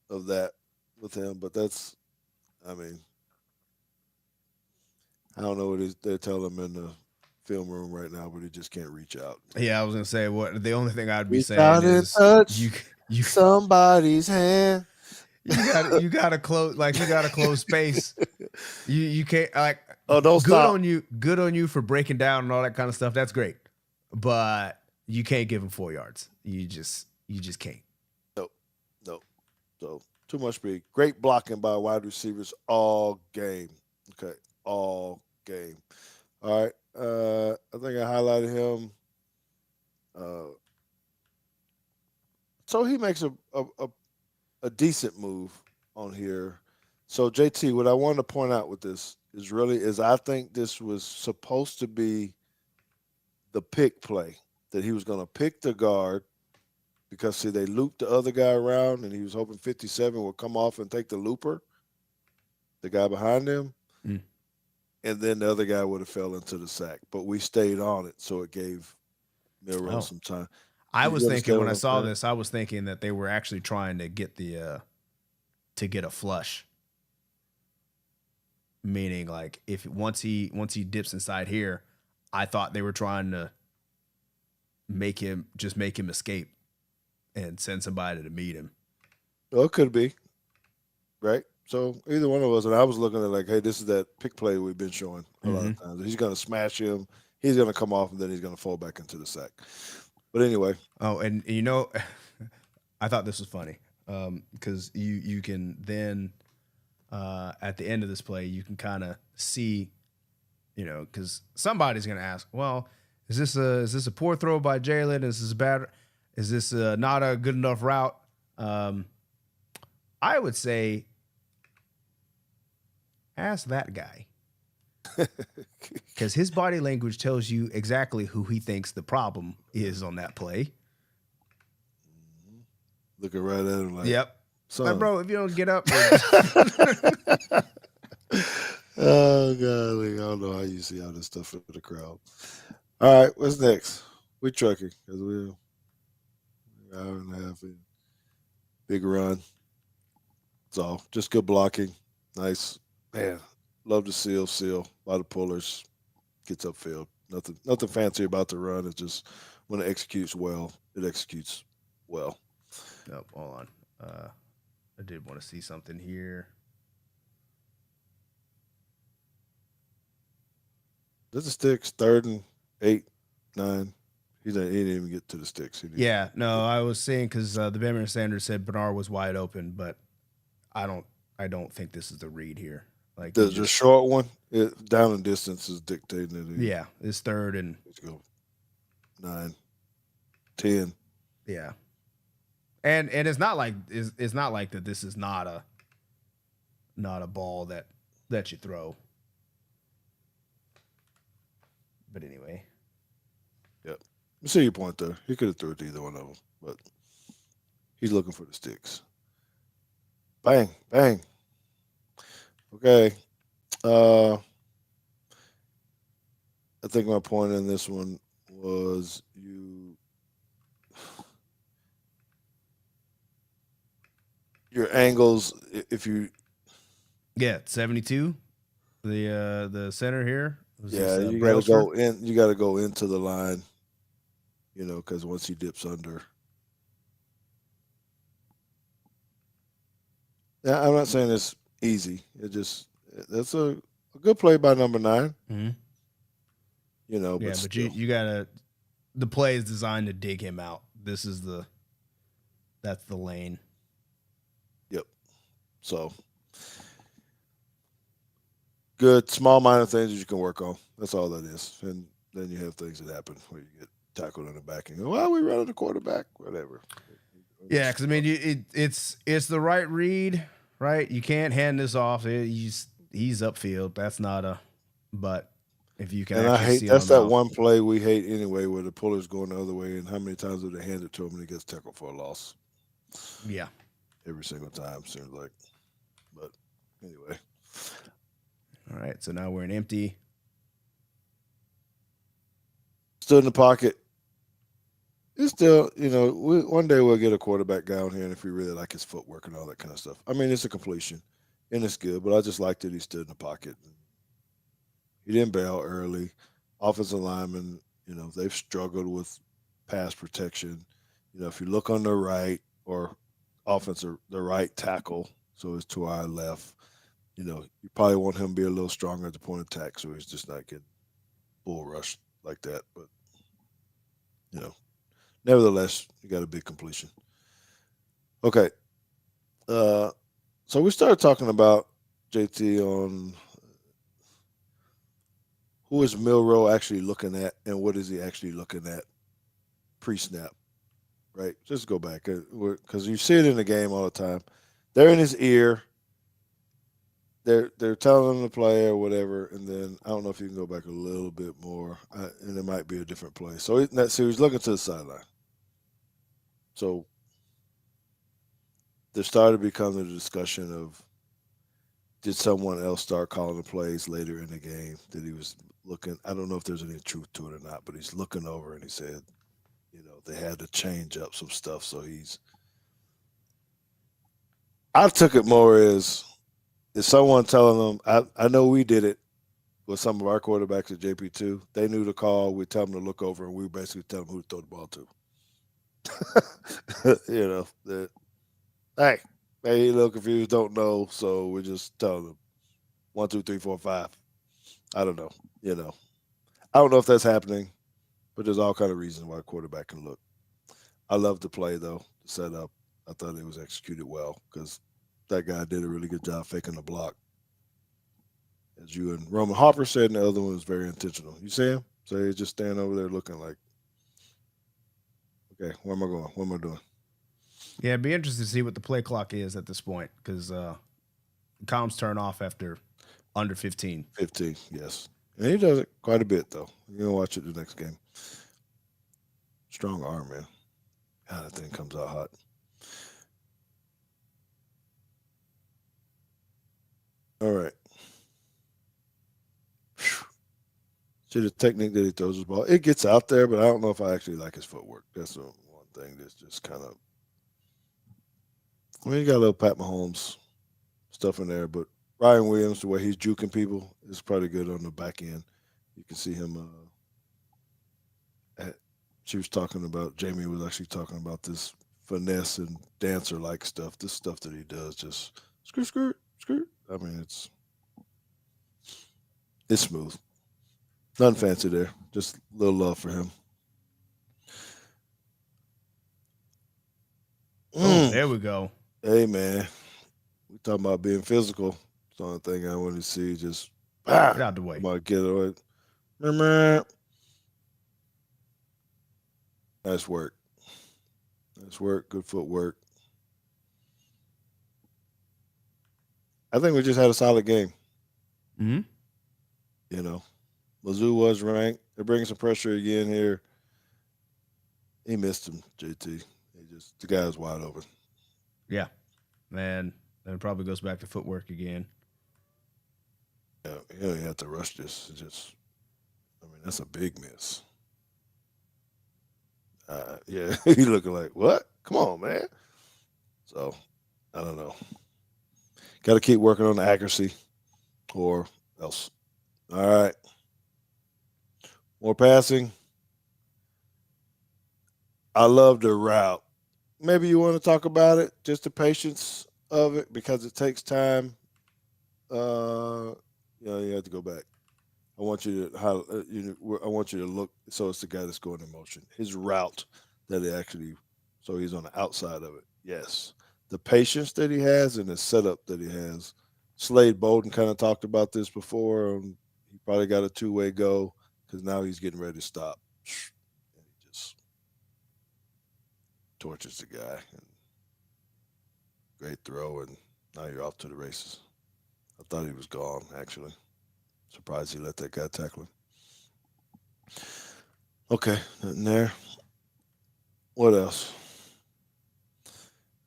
of that with him, but that's, I don't know what they're telling him in the film room right now, but he just can't reach out. Yeah, I was gonna say the only thing I'd be saying is touch you somebody's hand. You gotta close space. You can't don't stop. Good on you for breaking down and all that kind of stuff. That's great, but you can't give him 4 yards. You just can't. Nope. So too much speed. Great blocking by wide receivers all game. Okay, all game. All right. I think I highlighted him. So he makes a decent move on here. So JT, what I wanted to point out with this is I think this was supposed to be the pick play, that he was going to pick the guard because they looped the other guy around and he was hoping 57 would come off and take the looper, the guy behind him. And then the other guy would have fell into the sack. But we stayed on it, so it gave Milroe some time. I was thinking when I saw this, I was thinking that they were actually trying to get get a flush. Meaning, like, if once he dips inside here, I thought they were trying to make him escape and send somebody to meet him. Well, it could be. Right? So either one of us, and I was looking at like, hey, this is that pick play we've been showing a lot of times. He's going to smash him. He's going to come off, and then he's going to fall back into the sack. But anyway. Oh, and I thought this was funny because you can then at the end of this play, you can kind of see, because somebody's going to ask, well, is this a poor throw by Jalen? Is this bad? Is this not a good enough route? I would say Ask that guy. Because his body language tells you exactly who he thinks the problem is on that play. Looking right at him like, Yep. son. Like, bro, if you don't get up. Oh, golly. I don't know how you see all this stuff in the crowd. All right, what's next? We're trucking because we're an hour and a half in. Big run. That's all. Just good blocking. Nice. Man, love the seal. A lot of pullers. Gets upfield. Nothing fancy about the run. It's just when it executes well, it executes well. Nope, hold on. I did want to see something here. There's the sticks, 3rd and 8, 9. He didn't even get to the sticks. Yeah, no, I was saying because the Bama Sanders said Bernard was wide open, but I don't think this is the read here. Like the short one, down in distance is dictating it. Yeah, it's 3rd and let's go 9, 10. Yeah, and it's not like that. This is not a ball that you throw. But anyway. Yep. I see your point there. He could have threw it to either one of them, but he's looking for the sticks. Bang, bang. Okay. I think my point in this one was your angles, if you 72, the center here. Yeah, you got to go in. You got to go into the line, because once he dips under. Yeah, I'm not saying it's easy. That's a good play by number 9. Mm-hmm. But but still. you gotta. The play is designed to dig him out. That's the lane. Yep. So. Good, small, minor things that you can work on. That's all that is. And then you have things that happen where you get tackled in the back and go, well, we running the quarterback, whatever. Yeah, because, I mean, it's the right read, right? You can't hand this off. He's upfield. That's not but if you can actually see that's that one play we hate anyway where the puller's going the other way, and how many times do they hand it to him and he gets tackled for a loss? Yeah. Every single time, seems like. But anyway. All right, so now we're in empty. Stood in the pocket. It's still, one day we'll get a quarterback down here, and if we really like his footwork and all that kind of stuff. I mean, it's a completion, and it's good, but I just liked that he stood in the pocket. He didn't bail early. Offensive linemen, they've struggled with pass protection. If you look on the right or the right tackle, so it's to our left, you probably want him to be a little stronger at the point of attack, so he's just not getting bull rushed like that. But, nevertheless, you got a big completion. Okay. So we started talking about, JT, on who is Milroe actually looking at and what is he actually looking at pre-snap, right? Just go back because you see it in the game all the time. They're in his ear. They're telling him to play or whatever, and then I don't know if you can go back a little bit more, and it might be a different play. So he's looking to the sideline. So there started becoming a discussion of, did someone else start calling the plays later in the game that he was looking? I don't know if there's any truth to it or not, but he's looking over and he said, they had to change up some stuff. So I took it more as, is someone telling them, I know we did it with some of our quarterbacks at JP2. They knew the call. We tell them to look over, and we basically tell them who to throw the ball to. Hey, a little confused, don't know, so we just tell them 1, 2, 3, 4, 5. I don't know. I don't know if that's happening, but there's all kind of reasons why a quarterback can look. I love the play, though, the setup. I thought it was executed well because that guy did a really good job faking the block. As you and Roman Harper said, and the other one was very intentional. You see him? So he's just standing over there looking like, okay, where am I going? What am I doing? Yeah, it'd be interesting to see what the play clock is at this point because comms turn off after Under 15. 15, yes. And he does it quite a bit, though. You're going to watch it the next game. Strong arm, man. God, that thing comes out hot. All right. See the technique that he throws his ball. It gets out there, but I don't know if I actually like his footwork. That's the one thing that's just kind of. I mean, you got a little Pat Mahomes stuff in there, but Ryan Williams, the way he's juking people, is probably good on the back end. You can see him. She was talking about, Jamie was actually talking about this finesse and dancer like stuff. This stuff that he does, just skirt, skirt, skirt. I mean, it's smooth. Nothing fancy there. Just a little love for him. Oh, there we go. Hey, man. We talking about being physical. It's the only thing I want to see. Just get out the way. Come on, get it away. Nice work. Nice work. Good footwork. I think we just had a solid game. Mm-hmm. You know, Mizzou was ranked. They're bringing some pressure again here. He missed him, JT. The guy was wide open. Yeah, man. Then it probably goes back to footwork again. Yeah, you have to rush this. That's a big miss. Yeah, he looking like, what? Come on, man. So, I don't know. Got to keep working on the accuracy or else. All right. More passing. I love the route. Maybe you want to talk about it, just the patience of it, because it takes time. You have to go back. I want you to I want you to look. So it's the guy that's going in motion. His route that he actually, so he's on the outside of it. Yes, the patience that he has and the setup that he has. Slade Bolden kind of talked about this before. He probably got a two-way go because now he's getting ready to stop. And he just torches the guy. And great throw, and now you're off to the races. I thought he was gone, actually. Surprised he let that guy tackle him. Okay, nothing there. What else?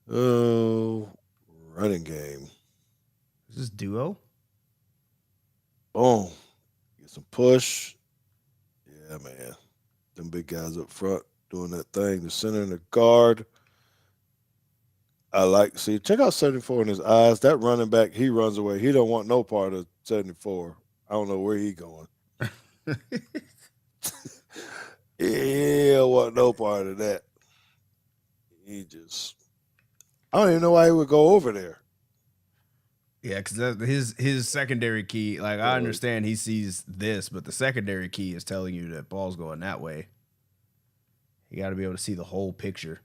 Oh, running game. Is this duo? Boom. Get some push. Yeah, man. Them big guys up front doing that thing. The center and the guard. I like to see. Check out 74 in his eyes. That running back, he runs away. He don't want no part of 74. I don't know where he going. He don't want no part of that. He just, I don't even know why he would go over there. Yeah, because his secondary key, like I understand he sees this, but the secondary key is telling you that ball's going that way. You got to be able to see the whole picture.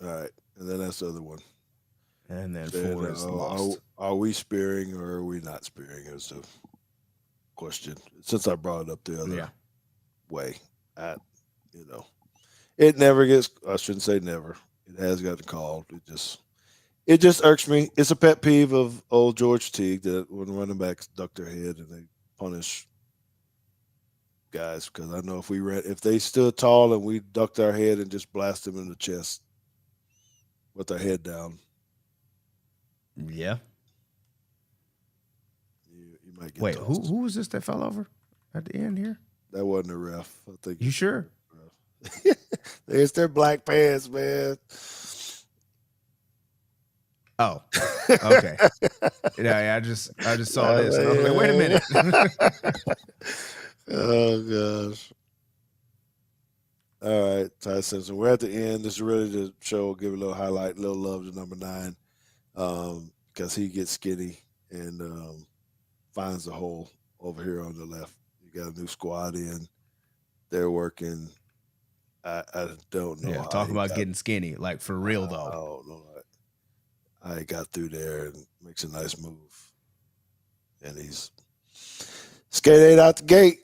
All right, and then that's the other one. And then 4 is lost. Are we spearing or are we not spearing? Is the question. Since I brought it up the other way, it never gets. I shouldn't say never. It has gotten called. It just irks me. It's a pet peeve of old George Teague that when running backs duck their head and they punish guys, because I know if they stood tall and we ducked our head and just blast them in the chest with their head down. Yeah. You might get Wait, tossed. who was this that fell over at the end here? That wasn't a ref. I think. You sure? There's their black pants, man. Oh, okay. Yeah, I just saw this and I was like, wait a minute. Oh gosh. All right, Ty Simpson. We're at the end. This is really the show. Give a little highlight, a little love to number 9, because he gets skinny and finds the hole over here on the left. You got a new squad in. They're working. I don't know. Yeah, talk about getting skinny, like for real though. I don't know. I got through there and makes a nice move, and he's skate 8 out the gate.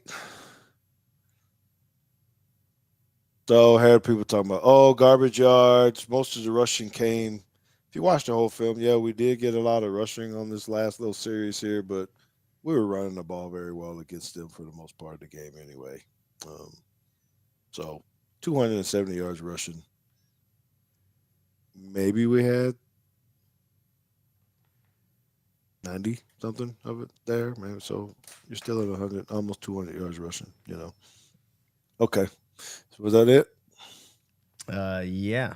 So I heard people talking about, garbage yards. Most of the rushing came. If if you watch the whole film, yeah, we did get a lot of rushing on this last little series here, but we were running the ball very well against them for the most part of the game anyway. Um, so 270 yards rushing. Maybe we had 90 something of it there, man. So you're still at 100, almost 200 yards rushing, you know. Okay. So was that it? Yeah,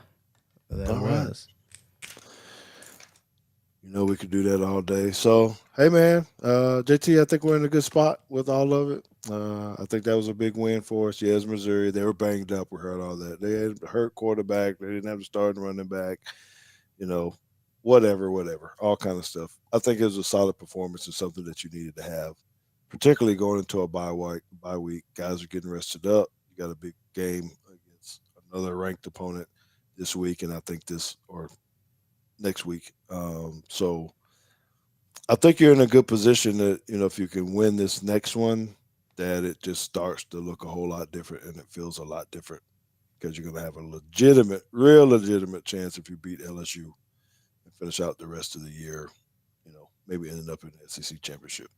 that All right. was. You know we could do that all day. So hey man, JT, I think we're in a good spot with all of it. I think that was a big win for us. Yes, Missouri, they were banged up. We heard all that. They had a hurt quarterback. They didn't have a starting running back. You know, whatever, all kind of stuff. I think it was a solid performance and something that you needed to have, particularly going into a bye week. Guys are getting rested up. You got a big game against another ranked opponent this week, and I think this or next week. So I think you're in a good position that, you know, if you can win this next one, that it just starts to look a whole lot different and it feels a lot different because you're going to have a real legitimate chance if you beat LSU and finish out the rest of the year, you know, maybe ending up in the SEC championship.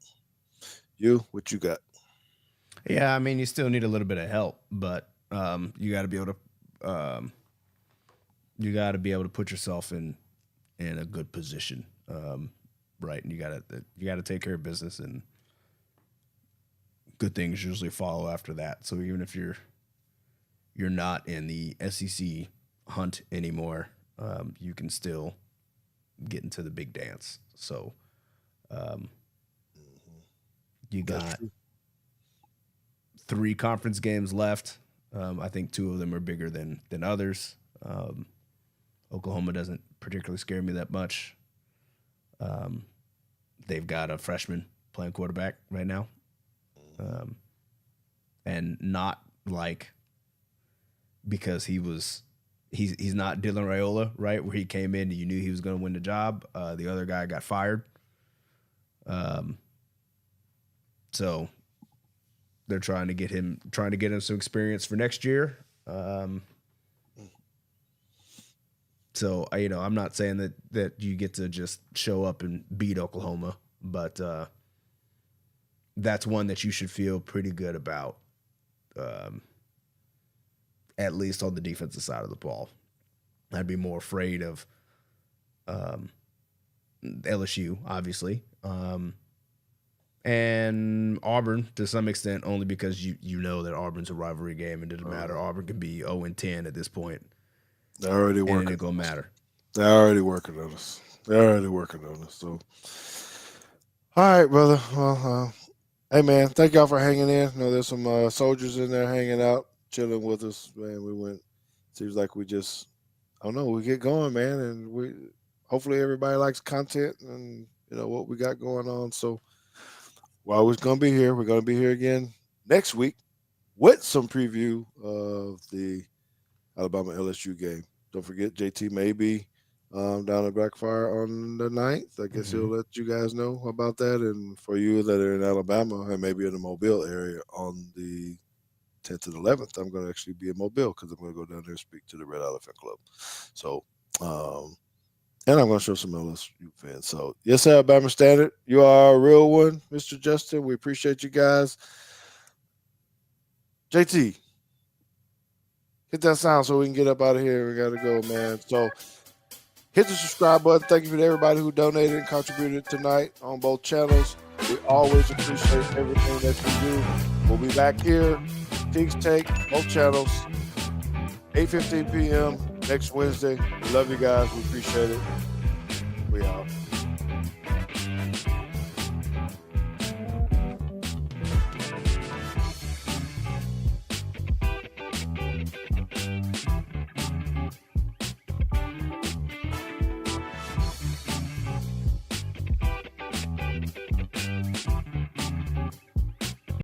What you got? Yeah, I mean, you still need a little bit of help, but you got to be able to put yourself in a good position, right? And you got to take care of business, and good things usually follow after that. So even if you're not in the SEC hunt anymore, you can still get into the big dance. So you got 3 conference games left. I think 2 of them are bigger than others. Oklahoma doesn't particularly scare me that much. They've got a freshman playing quarterback right now. And not like because he's not Dylan Raiola, right? Where he came in and you knew he was going to win the job. The other guy got fired. So they're trying to get him some experience for next year. So I'm not saying that you get to just show up and beat Oklahoma, but that's one that you should feel pretty good about, at least on the defensive side of the ball. I'd be more afraid of LSU, obviously, and Auburn to some extent, only because you know that Auburn's a rivalry game and it doesn't matter. Auburn can be 0-10 at this point. They're already working. And it ain't gonna matter. They're already working on us. So, all right, brother. Well, hey, man, thank y'all for hanging in. I know there's some soldiers in there hanging out, chilling with us. Man, we went. Seems like we just, I don't know, we get going, man, and we hopefully everybody likes content and what we got going on. So, we're always gonna be here. We're gonna be here again next week with some preview of the Alabama LSU game. Don't forget, JT may be down at Blackfire on the 9th. I guess he'll let you guys know about that. And for you that are in Alabama and maybe in the Mobile area on the 10th and 11th, I'm going to actually be in Mobile because I'm going to go down there and speak to the Red Elephant Club. So, and I'm going to show some LSU fans. So, yes, Alabama Standard, you are a real one, Mr. Justin. We appreciate you guys. JT, hit that sound so we can get up out of here. We got to go, man. So hit the subscribe button. Thank you to everybody who donated and contributed tonight on both channels. We always appreciate everything that you do. We'll be back here, Teague's Take, both channels, 8:15 p.m. next Wednesday. We love you guys. We appreciate it. We out.